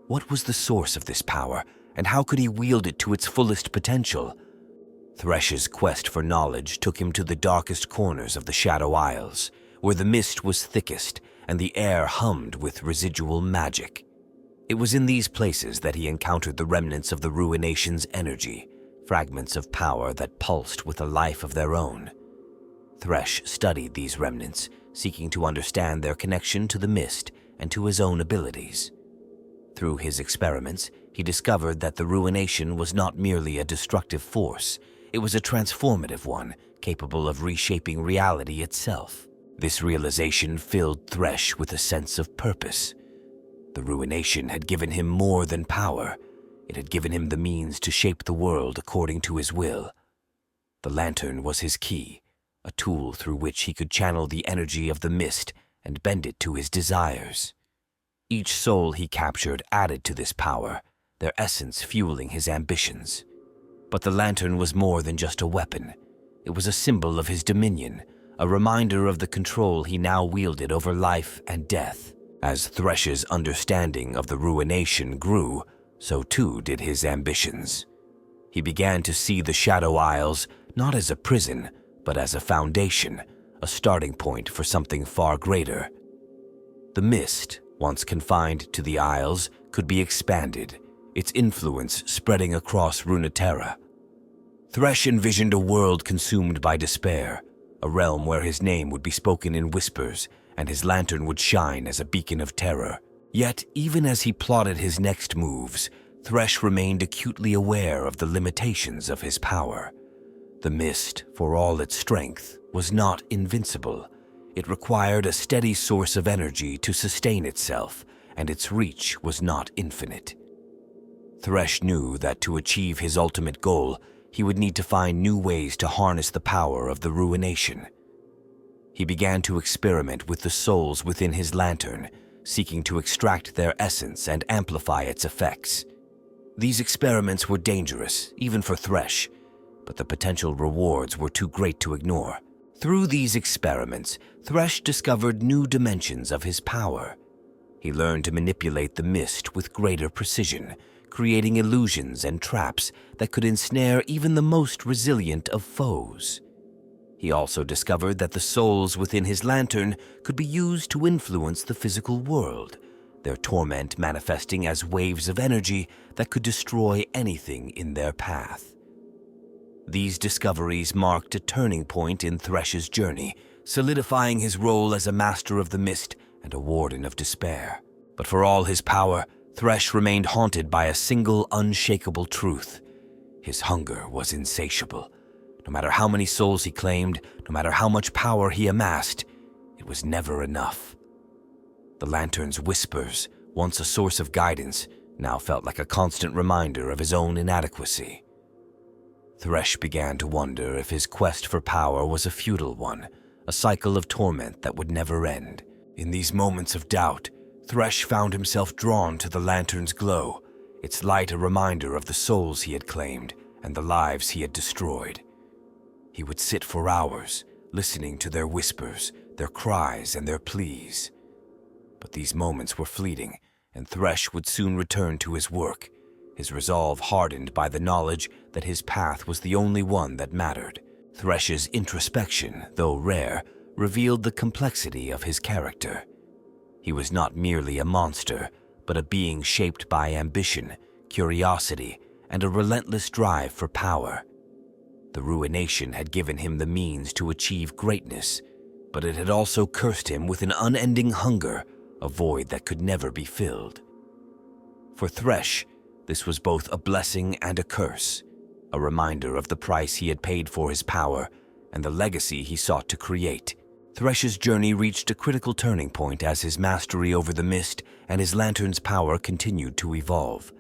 What was the source of this power, and how could he wield it to its fullest potential? Thresh's quest for knowledge took him to the darkest corners of the Shadow Isles, where the mist was thickest and the air hummed with residual magic. It was in these places that he encountered the remnants of the ruination's energy, fragments of power that pulsed with a life of their own. Thresh studied these remnants, seeking to understand their connection to the mist and to his own abilities. Through his experiments, he discovered that the ruination was not merely a destructive force, it was a transformative one, capable of reshaping reality itself. This realization filled Thresh with a sense of purpose. The ruination had given him more than power. It had given him the means to shape the world according to his will. The lantern was his key, a tool through which he could channel the energy of the mist and bend it to his desires. Each soul he captured added to this power, their essence fueling his ambitions. But the lantern was more than just a weapon. It was a symbol of his dominion, a reminder of the control he now wielded over life and death. As Thresh's understanding of the ruination grew, so too did his ambitions. He began to see the Shadow Isles not as a prison, but as a foundation, a starting point for something far greater. The mist, once confined to the Isles, could be expanded, its influence spreading across Runeterra. Thresh envisioned a world consumed by despair, a realm where his name would be spoken in whispers and his lantern would shine as a beacon of terror. Yet, even as he plotted his next moves, Thresh remained acutely aware of the limitations of his power. The mist, for all its strength, was not invincible. It required a steady source of energy to sustain itself, and its reach was not infinite. Thresh knew that to achieve his ultimate goal, he would need to find new ways to harness the power of the ruination. He began to experiment with the souls within his lantern, seeking to extract their essence and amplify its effects. These experiments were dangerous, even for Thresh, but the potential rewards were too great to ignore. Through these experiments, Thresh discovered new dimensions of his power. He learned to manipulate the mist with greater precision, creating illusions and traps that could ensnare even the most resilient of foes. He also discovered that the souls within his lantern could be used to influence the physical world, their torment manifesting as waves of energy that could destroy anything in their path. These discoveries marked a turning point in Thresh's journey, solidifying his role as a master of the mist and a warden of despair. But for all his power, Thresh remained haunted by a single unshakable truth. His hunger was insatiable. No matter how many souls he claimed, no matter how much power he amassed, it was never enough. The lantern's whispers, once a source of guidance, now felt like a constant reminder of his own inadequacy. Thresh began to wonder if his quest for power was a futile one, a cycle of torment that would never end. In these moments of doubt, Thresh found himself drawn to the lantern's glow, its light a reminder of the souls he had claimed and the lives he had destroyed. He would sit for hours, listening to their whispers, their cries, and their pleas. But these moments were fleeting, and Thresh would soon return to his work, his resolve hardened by the knowledge that his path was the only one that mattered. Thresh's introspection, though rare, revealed the complexity of his character. He was not merely a monster, but a being shaped by ambition, curiosity, and a relentless drive for power. The ruination had given him the means to achieve greatness, but it had also cursed him with an unending hunger, a void that could never be filled. For Thresh, this was both a blessing and a curse, a reminder of the price he had paid for his power and the legacy he sought to create. Thresh's journey reached a critical turning point as his mastery over the mist and his lantern's power continued to evolve.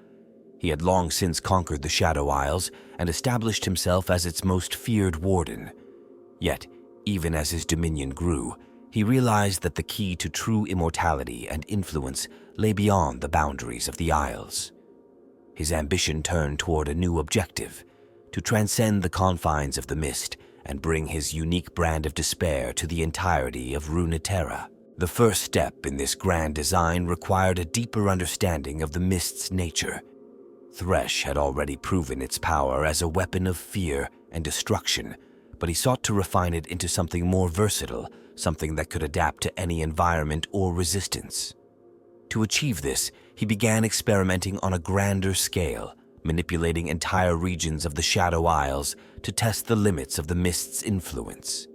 He had long since conquered the Shadow Isles and established himself as its most feared warden. Yet, even as his dominion grew, he realized that the key to true immortality and influence lay beyond the boundaries of the Isles. His ambition turned toward a new objective: to transcend the confines of the mist and bring his unique brand of despair to the entirety of Runeterra. The first step in this grand design required a deeper understanding of the mist's nature. Thresh had already proven its power as a weapon of fear and destruction, but he sought to refine it into something more versatile, something that could adapt to any environment or resistance. To achieve this, he began experimenting on a grander scale, manipulating entire regions of the Shadow Isles to test the limits of the mist's influence.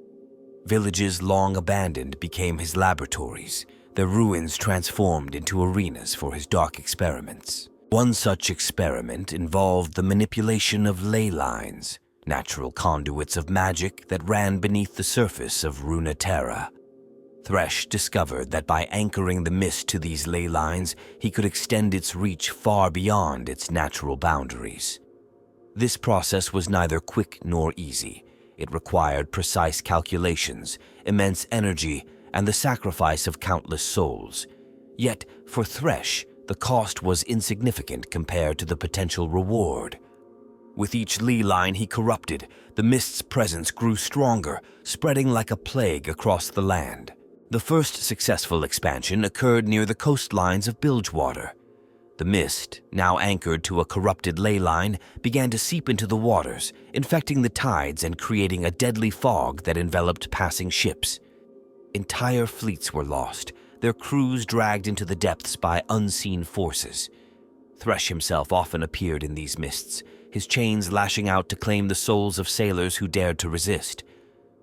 Villages long abandoned became his laboratories, their ruins transformed into arenas for his dark experiments. One such experiment involved the manipulation of ley lines, natural conduits of magic that ran beneath the surface of Runeterra. Thresh discovered that by anchoring the mist to these ley lines, he could extend its reach far beyond its natural boundaries. This process was neither quick nor easy. It required precise calculations, immense energy, and the sacrifice of countless souls. Yet, for Thresh, the cost was insignificant compared to the potential reward. With each ley line he corrupted, the mist's presence grew stronger, spreading like a plague across the land. The first successful expansion occurred near the coastlines of Bilgewater. The mist, now anchored to a corrupted ley line, began to seep into the waters, infecting the tides and creating a deadly fog that enveloped passing ships. Entire fleets were lost, their crews dragged into the depths by unseen forces. Thresh himself often appeared in these mists, his chains lashing out to claim the souls of sailors who dared to resist.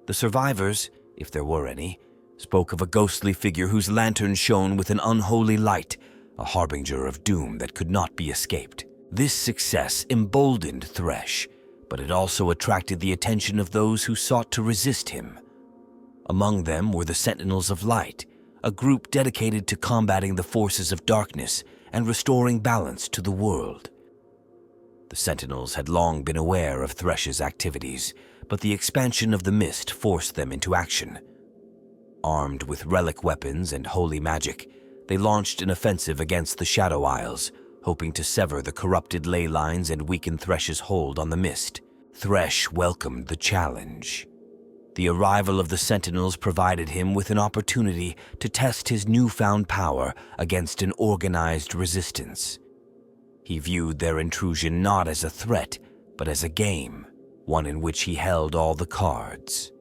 The survivors, if there were any, spoke of a ghostly figure whose lantern shone with an unholy light, a harbinger of doom that could not be escaped. This success emboldened Thresh, but it also attracted the attention of those who sought to resist him. Among them were the Sentinels of Light, a group dedicated to combating the forces of darkness and restoring balance to the world. The Sentinels had long been aware of Thresh's activities, but the expansion of the mist forced them into action. Armed with relic weapons and holy magic, they launched an offensive against the Shadow Isles, hoping to sever the corrupted ley lines and weaken Thresh's hold on the mist. Thresh welcomed the challenge. The arrival of the Sentinels provided him with an opportunity to test his newfound power against an organized resistance. He viewed their intrusion not as a threat, but as a game, one in which he held all the cards.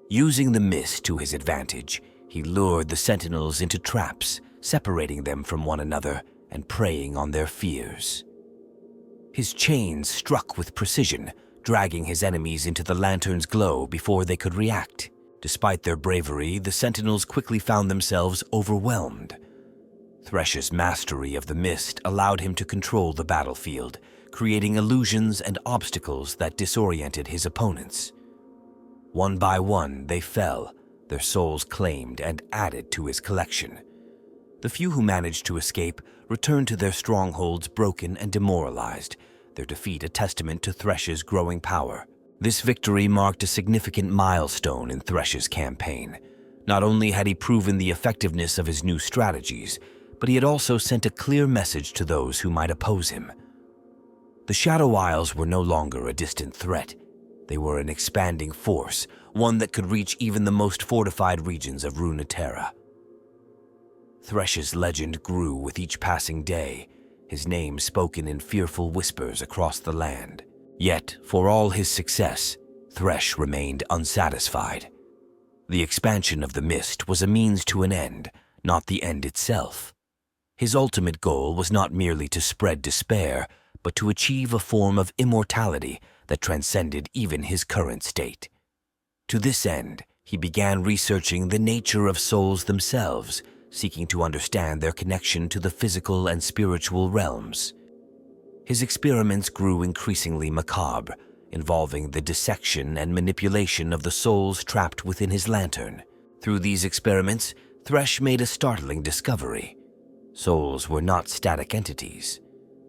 Using the mist to his advantage, he lured the Sentinels into traps, separating them from one another and preying on their fears. His chains struck with precision, dragging his enemies into the lantern's glow before they could react. Despite their bravery, the Sentinels quickly found themselves overwhelmed. Thresh's mastery of the mist allowed him to control the battlefield, creating illusions and obstacles that disoriented his opponents. One by one, they fell, their souls claimed and added to his collection. The few who managed to escape returned to their strongholds broken and demoralized, their defeat a testament to Thresh's growing power. This victory marked a significant milestone in Thresh's campaign. Not only had he proven the effectiveness of his new strategies, but he had also sent a clear message to those who might oppose him. The Shadow Isles were no longer a distant threat. They were an expanding force, one that could reach even the most fortified regions of Runeterra. Thresh's legend grew with each passing day, his name spoken in fearful whispers across the land. Yet, for all his success, Thresh remained unsatisfied. The expansion of the mist was a means to an end, not the end itself. His ultimate goal was not merely to spread despair, but to achieve a form of immortality that transcended even his current state. To this end, he began researching the nature of souls themselves, seeking to understand their connection to the physical and spiritual realms. His experiments grew increasingly macabre, involving the dissection and manipulation of the souls trapped within his lantern. Through these experiments, Thresh made a startling discovery. Souls were not static entities.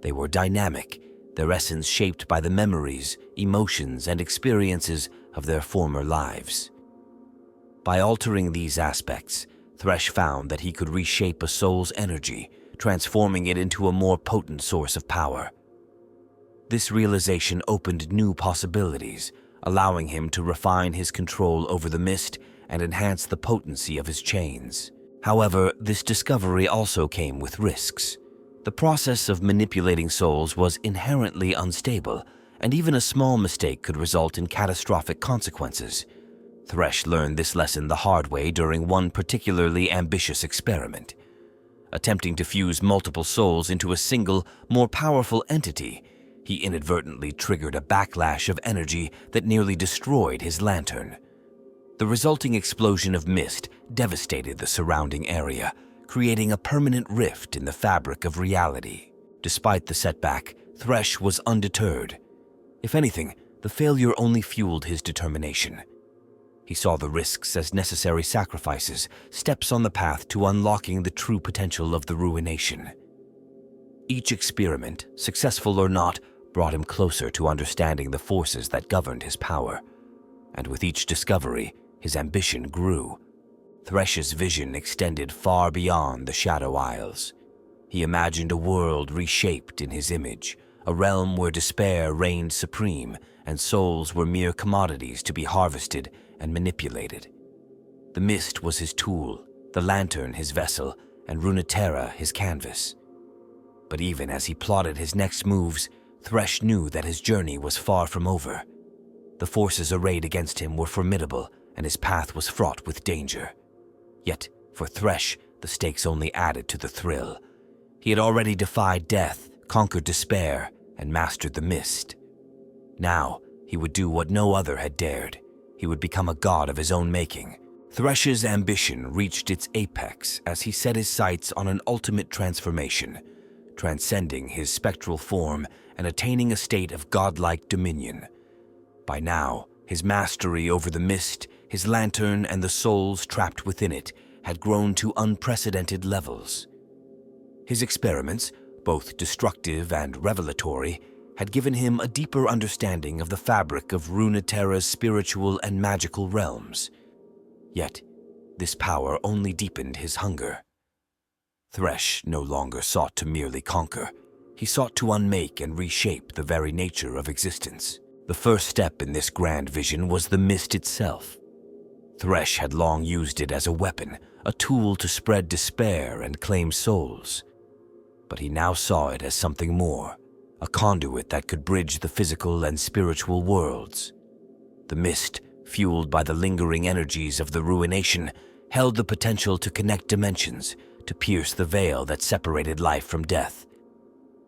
They were dynamic, their essence shaped by the memories, emotions, and experiences of their former lives. By altering these aspects, Thresh found that he could reshape a soul's energy, transforming it into a more potent source of power. This realization opened new possibilities, allowing him to refine his control over the mist and enhance the potency of his chains. However, this discovery also came with risks. The process of manipulating souls was inherently unstable, and even a small mistake could result in catastrophic consequences. Thresh learned this lesson the hard way during one particularly ambitious experiment. Attempting to fuse multiple souls into a single, more powerful entity, he inadvertently triggered a backlash of energy that nearly destroyed his lantern. The resulting explosion of mist devastated the surrounding area, creating a permanent rift in the fabric of reality. Despite the setback, Thresh was undeterred. If anything, the failure only fueled his determination. He saw the risks as necessary sacrifices, steps on the path to unlocking the true potential of the ruination. Each experiment, successful or not, brought him closer to understanding the forces that governed his power. And with each discovery, his ambition grew. Thresh's vision extended far beyond the Shadow Isles. He imagined a world reshaped in his image, a realm where despair reigned supreme and souls were mere commodities to be harvested and manipulated. The mist was his tool, the lantern his vessel, and Runeterra his canvas. But even as he plotted his next moves, Thresh knew that his journey was far from over. The forces arrayed against him were formidable, and his path was fraught with danger. Yet, for Thresh, the stakes only added to the thrill. He had already defied death, conquered despair, and mastered the mist. Now, he would do what no other had dared. He would become a god of his own making. Thresh's ambition reached its apex as he set his sights on an ultimate transformation, transcending his spectral form and attaining a state of godlike dominion. By now, his mastery over the mist, his lantern, and the souls trapped within it had grown to unprecedented levels. His experiments, both destructive and revelatory, had given him a deeper understanding of the fabric of Runeterra's spiritual and magical realms. Yet, this power only deepened his hunger. Thresh no longer sought to merely conquer. He sought to unmake and reshape the very nature of existence. The first step in this grand vision was the mist itself. Thresh had long used it as a weapon, a tool to spread despair and claim souls. But he now saw it as something more, a conduit that could bridge the physical and spiritual worlds. The mist, fueled by the lingering energies of the ruination, held the potential to connect dimensions, to pierce the veil that separated life from death.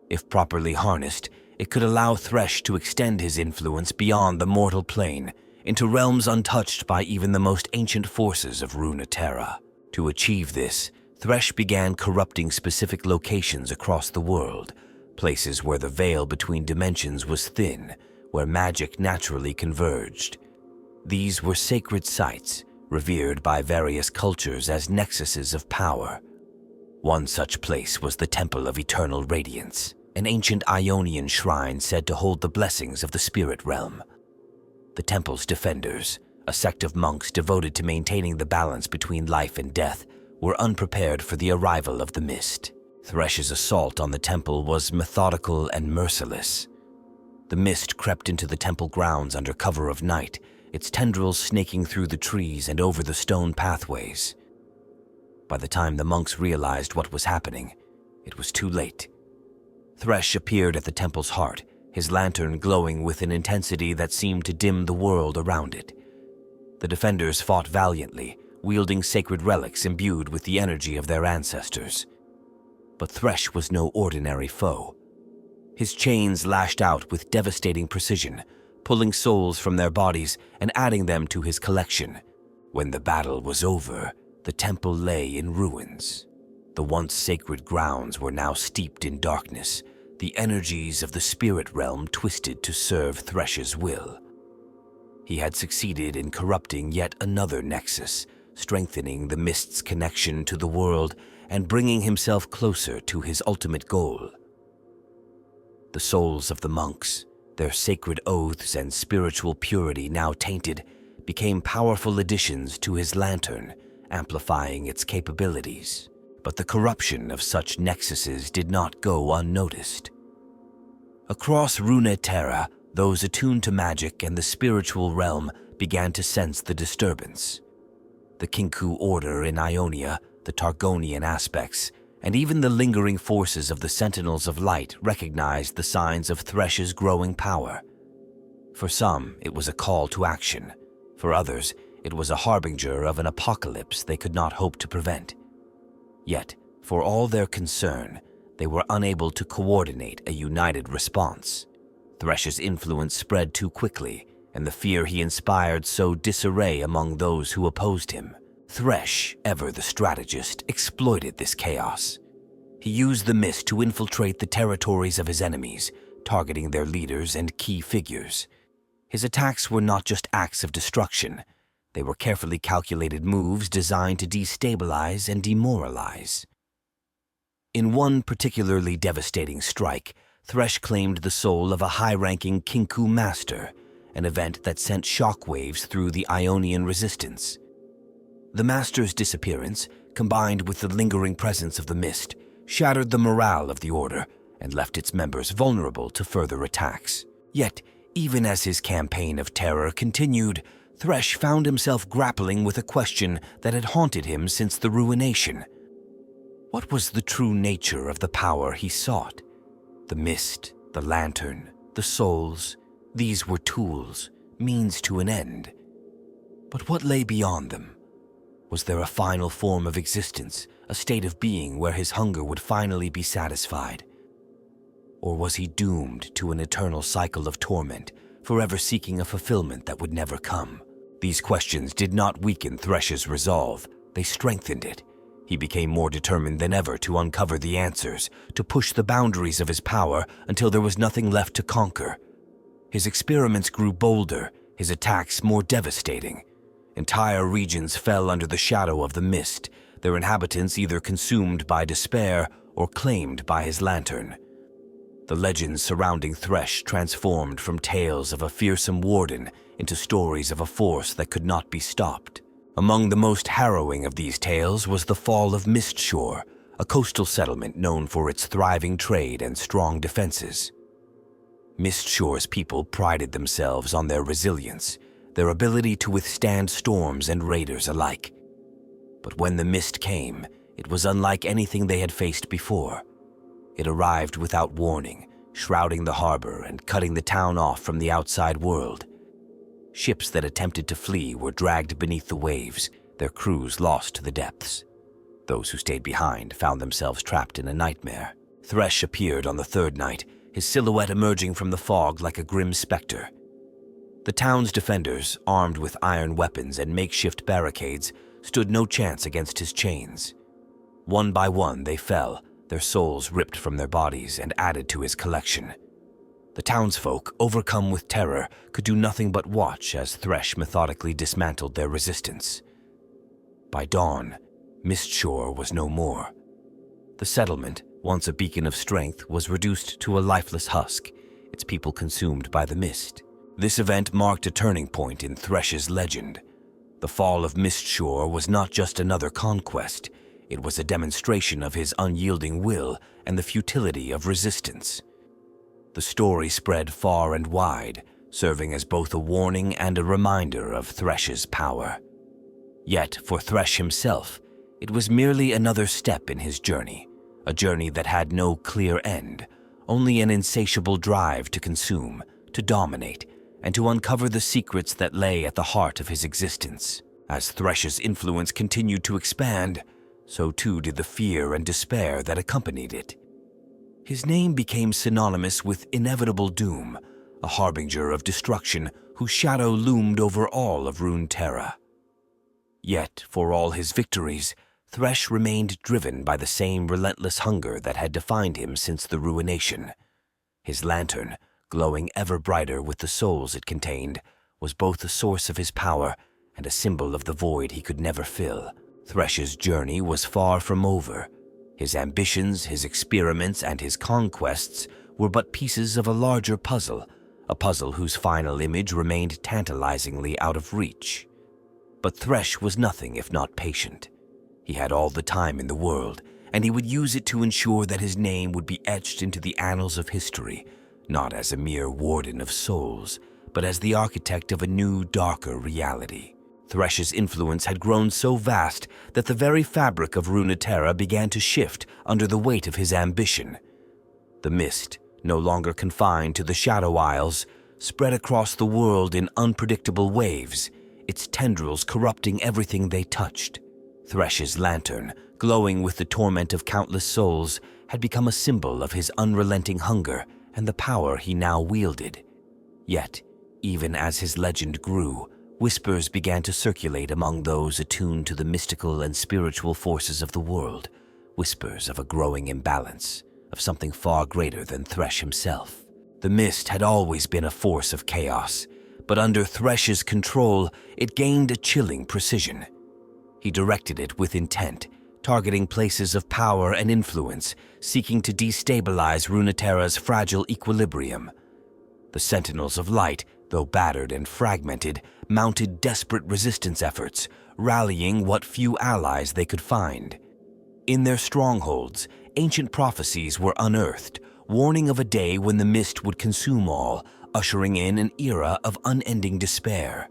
If properly harnessed, it could allow Thresh to extend his influence beyond the mortal plane, into realms untouched by even the most ancient forces of Runeterra. To achieve this, Thresh began corrupting specific locations across the world, places where the veil between dimensions was thin, where magic naturally converged. These were sacred sites, revered by various cultures as nexuses of power. One such place was the Temple of Eternal Radiance, an ancient Ionian shrine said to hold the blessings of the spirit realm. The temple's defenders, a sect of monks devoted to maintaining the balance between life and death, were unprepared for the arrival of the mist. Thresh's assault on the temple was methodical and merciless. The mist crept into the temple grounds under cover of night, its tendrils snaking through the trees and over the stone pathways. By the time the monks realized what was happening, it was too late. Thresh appeared at the temple's heart, his lantern glowing with an intensity that seemed to dim the world around it. The defenders fought valiantly, wielding sacred relics imbued with the energy of their ancestors. But Thresh was no ordinary foe. His chains lashed out with devastating precision, pulling souls from their bodies and adding them to his collection. When the battle was over, the temple lay in ruins. The once sacred grounds were now steeped in darkness, the energies of the spirit realm twisted to serve Thresh's will. He had succeeded in corrupting yet another nexus, strengthening the mist's connection to the world and bringing himself closer to his ultimate goal. The souls of the monks, their sacred oaths and spiritual purity now tainted, became powerful additions to his lantern, amplifying its capabilities. But the corruption of such nexuses did not go unnoticed. Across Runeterra, those attuned to magic and the spiritual realm began to sense the disturbance. The Kinku Order in Ionia, the Targonian aspects, and even the lingering forces of the Sentinels of Light recognized the signs of Thresh's growing power. For some, it was a call to action. For others, it was a harbinger of an apocalypse they could not hope to prevent. Yet, for all their concern, they were unable to coordinate a united response. Thresh's influence spread too quickly, and the fear he inspired sowed disarray among those who opposed him. Thresh, ever the strategist, exploited this chaos. He used the mist to infiltrate the territories of his enemies, targeting their leaders and key figures. His attacks were not just acts of destruction. They were carefully calculated moves designed to destabilize and demoralize. In one particularly devastating strike, Thresh claimed the soul of a high-ranking Kinku master, an event that sent shockwaves through the Ionian resistance. The master's disappearance, combined with the lingering presence of the mist, shattered the morale of the order and left its members vulnerable to further attacks. Yet, even as his campaign of terror continued, Thresh found himself grappling with a question that had haunted him since the ruination. What was the true nature of the power he sought? The mist, the lantern, the souls, these were tools, means to an end. But what lay beyond them? Was there a final form of existence, a state of being where his hunger would finally be satisfied? Or was he doomed to an eternal cycle of torment, forever seeking a fulfillment that would never come? These questions did not weaken Thresh's resolve, they strengthened it. He became more determined than ever to uncover the answers, to push the boundaries of his power until there was nothing left to conquer. His experiments grew bolder, his attacks more devastating. Entire regions fell under the shadow of the mist, their inhabitants either consumed by despair or claimed by his lantern. The legends surrounding Thresh transformed from tales of a fearsome warden into stories of a force that could not be stopped. Among the most harrowing of these tales was the fall of Mistshore, a coastal settlement known for its thriving trade and strong defenses. Mistshore's people prided themselves on their resilience, their ability to withstand storms and raiders alike. But when the mist came, it was unlike anything they had faced before. It arrived without warning, shrouding the harbor and cutting the town off from the outside world. Ships that attempted to flee were dragged beneath the waves, their crews lost to the depths. Those who stayed behind found themselves trapped in a nightmare. Thresh appeared on the third night, his silhouette emerging from the fog like a grim specter. The town's defenders, armed with iron weapons and makeshift barricades, stood no chance against his chains. One by one they fell, their souls ripped from their bodies and added to his collection. The townsfolk, overcome with terror, could do nothing but watch as Thresh methodically dismantled their resistance. By dawn, Mistshore was no more. The settlement, once a beacon of strength, was reduced to a lifeless husk, its people consumed by the mist. This event marked a turning point in Thresh's legend. The fall of Mistshore was not just another conquest, it was a demonstration of his unyielding will and the futility of resistance. The story spread far and wide, serving as both a warning and a reminder of Thresh's power. Yet, for Thresh himself, it was merely another step in his journey, a journey that had no clear end, only an insatiable drive to consume, to dominate, and to uncover the secrets that lay at the heart of his existence. As Thresh's influence continued to expand, so too did the fear and despair that accompanied it. His name became synonymous with inevitable doom, a harbinger of destruction whose shadow loomed over all of Runeterra. Yet, for all his victories, Thresh remained driven by the same relentless hunger that had defined him since the ruination. His lantern, glowing ever brighter with the souls it contained, was both the source of his power and a symbol of the void he could never fill. Thresh's journey was far from over. His ambitions, his experiments, and his conquests were but pieces of a larger puzzle, a puzzle whose final image remained tantalizingly out of reach. But Thresh was nothing if not patient. He had all the time in the world, and he would use it to ensure that his name would be etched into the annals of history, not as a mere warden of souls, but as the architect of a new, darker reality. Thresh's influence had grown so vast that the very fabric of Runeterra began to shift under the weight of his ambition. The mist, no longer confined to the Shadow Isles, spread across the world in unpredictable waves, its tendrils corrupting everything they touched. Thresh's lantern, glowing with the torment of countless souls, had become a symbol of his unrelenting hunger and the power he now wielded. Yet, even as his legend grew, whispers began to circulate among those attuned to the mystical and spiritual forces of the world, whispers of a growing imbalance, of something far greater than Thresh himself. The mist had always been a force of chaos, but under Thresh's control, it gained a chilling precision. He directed it with intent, targeting places of power and influence, seeking to destabilize Runeterra's fragile equilibrium. The Sentinels of Light, though battered and fragmented, mounted desperate resistance efforts, rallying what few allies they could find. In their strongholds, ancient prophecies were unearthed, warning of a day when the mist would consume all, ushering in an era of unending despair.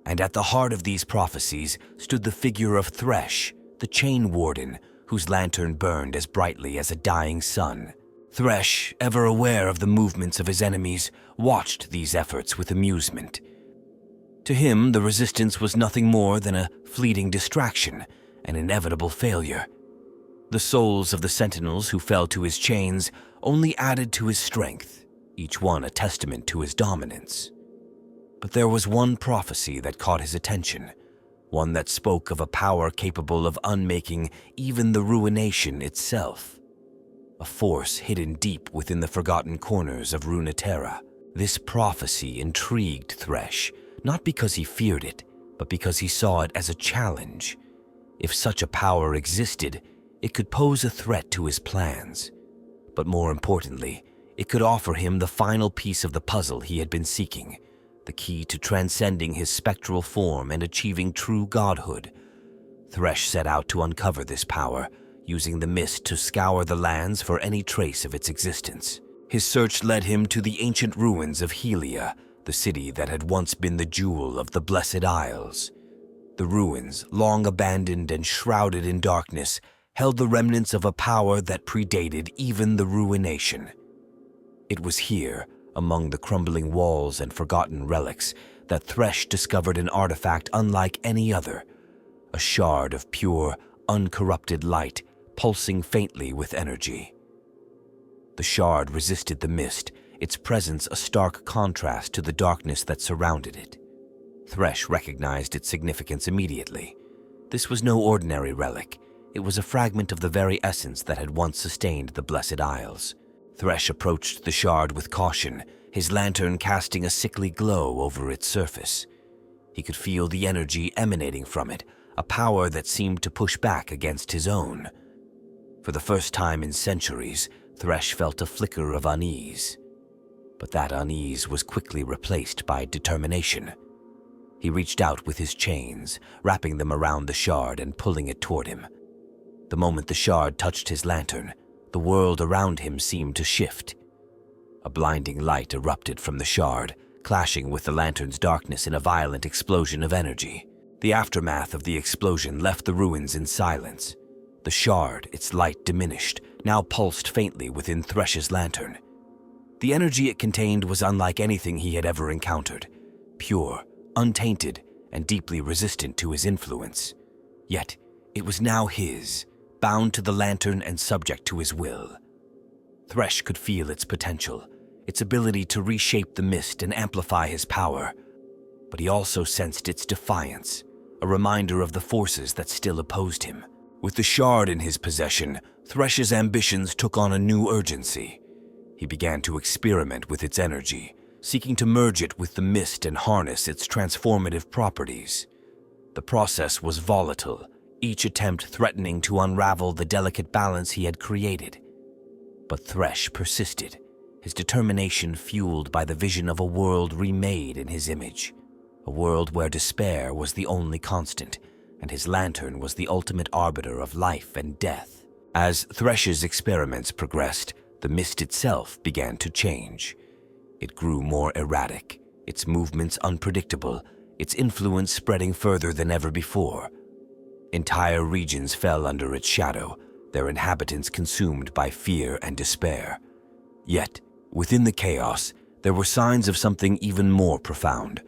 And at the heart of these prophecies stood the figure of Thresh, the Chain Warden, whose lantern burned as brightly as a dying sun. Thresh, ever aware of the movements of his enemies, watched these efforts with amusement. To him, the resistance was nothing more than a fleeting distraction, an inevitable failure. The souls of the sentinels who fell to his chains only added to his strength, each one a testament to his dominance. But there was one prophecy that caught his attention, one that spoke of a power capable of unmaking even the ruination itself. A force hidden deep within the forgotten corners of Runeterra. This prophecy intrigued Thresh, not because he feared it, but because he saw it as a challenge. If such a power existed, it could pose a threat to his plans. But more importantly, it could offer him the final piece of the puzzle he had been seeking, the key to transcending his spectral form and achieving true godhood. Thresh set out to uncover this power, using the mist to scour the lands for any trace of its existence. His search led him to the ancient ruins of Helia, the city that had once been the jewel of the Blessed Isles. The ruins, long abandoned and shrouded in darkness, held the remnants of a power that predated even the ruination. It was here, among the crumbling walls and forgotten relics, that Thresh discovered an artifact unlike any other, a shard of pure, uncorrupted light, pulsing faintly with energy. The shard resisted the mist, its presence a stark contrast to the darkness that surrounded it. Thresh recognized its significance immediately. This was no ordinary relic. It was a fragment of the very essence that had once sustained the Blessed Isles. Thresh approached the shard with caution, his lantern casting a sickly glow over its surface. He could feel the energy emanating from it, a power that seemed to push back against his own. For the first time in centuries, Thresh felt a flicker of unease. But that unease was quickly replaced by determination. He reached out with his chains, wrapping them around the shard and pulling it toward him. The moment the shard touched his lantern, the world around him seemed to shift. A blinding light erupted from the shard, clashing with the lantern's darkness in a violent explosion of energy. The aftermath of the explosion left the ruins in silence. The shard, its light diminished, now pulsed faintly within Thresh's lantern. The energy it contained was unlike anything he had ever encountered, pure, untainted, and deeply resistant to his influence. Yet, it was now his, bound to the lantern and subject to his will. Thresh could feel its potential, its ability to reshape the mist and amplify his power. But he also sensed its defiance, a reminder of the forces that still opposed him. With the shard in his possession, Thresh's ambitions took on a new urgency. He began to experiment with its energy, seeking to merge it with the mist and harness its transformative properties. The process was volatile, each attempt threatening to unravel the delicate balance he had created. But Thresh persisted, his determination fueled by the vision of a world remade in his image, a world where despair was the only constant, and his lantern was the ultimate arbiter of life and death. As Thresh's experiments progressed, the mist itself began to change. It grew more erratic, its movements unpredictable, its influence spreading further than ever before. Entire regions fell under its shadow, their inhabitants consumed by fear and despair. Yet, within the chaos, there were signs of something even more profound,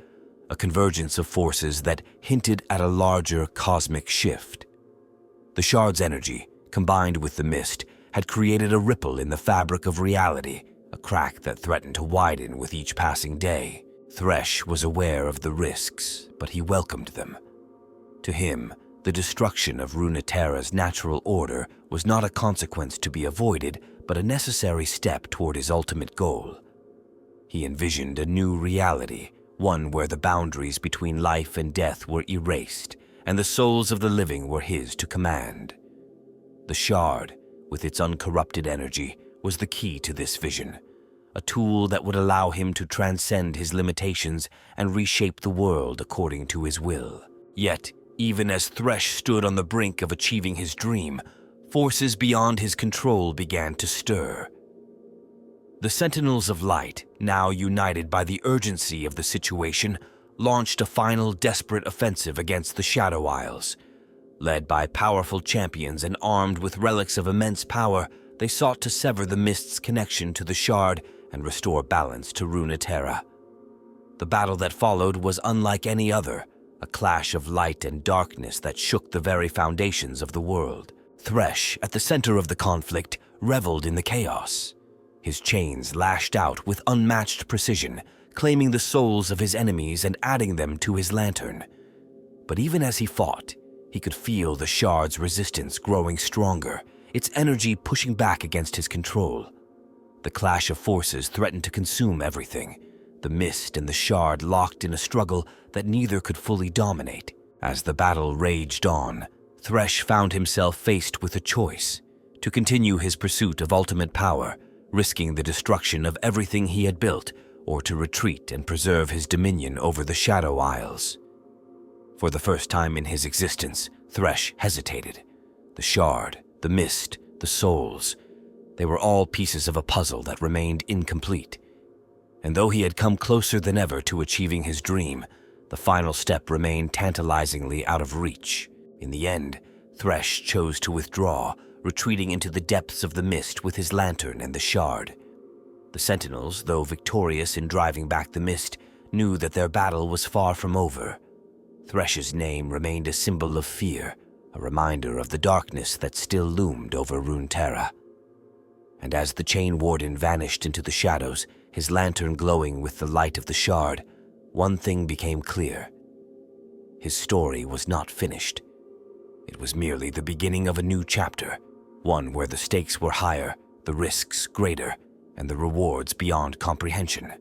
a convergence of forces that hinted at a larger cosmic shift. The shard's energy, combined with the mist, had created a ripple in the fabric of reality, a crack that threatened to widen with each passing day. Thresh was aware of the risks, but he welcomed them. To him, the destruction of Runeterra's natural order was not a consequence to be avoided, but a necessary step toward his ultimate goal. He envisioned a new reality, one where the boundaries between life and death were erased, and the souls of the living were his to command. The shard, with its uncorrupted energy, was the key to this vision, a tool that would allow him to transcend his limitations and reshape the world according to his will. Yet, even as Thresh stood on the brink of achieving his dream, forces beyond his control began to stir. The Sentinels of Light, now united by the urgency of the situation, launched a final desperate offensive against the Shadow Isles. Led by powerful champions and armed with relics of immense power, they sought to sever the mist's connection to the shard and restore balance to Runeterra. The battle that followed was unlike any other, a clash of light and darkness that shook the very foundations of the world. Thresh, at the center of the conflict, reveled in the chaos. His chains lashed out with unmatched precision, claiming the souls of his enemies and adding them to his lantern. But even as he fought, he could feel the shard's resistance growing stronger, its energy pushing back against his control. The clash of forces threatened to consume everything, the mist and the shard locked in a struggle that neither could fully dominate. As the battle raged on, Thresh found himself faced with a choice: to continue his pursuit of ultimate power, risking the destruction of everything he had built, or to retreat and preserve his dominion over the Shadow Isles. For the first time in his existence, Thresh hesitated. The shard, the mist, the souls, they were all pieces of a puzzle that remained incomplete. And though he had come closer than ever to achieving his dream, the final step remained tantalizingly out of reach. In the end, Thresh chose to withdraw, retreating into the depths of the mist with his lantern and the shard. The sentinels, though victorious in driving back the mist, knew that their battle was far from over. Thresh's name remained a symbol of fear, a reminder of the darkness that still loomed over Runeterra. And as the Chain Warden vanished into the shadows, his lantern glowing with the light of the shard, one thing became clear. His story was not finished. It was merely the beginning of a new chapter, one where the stakes were higher, the risks greater, and the rewards beyond comprehension.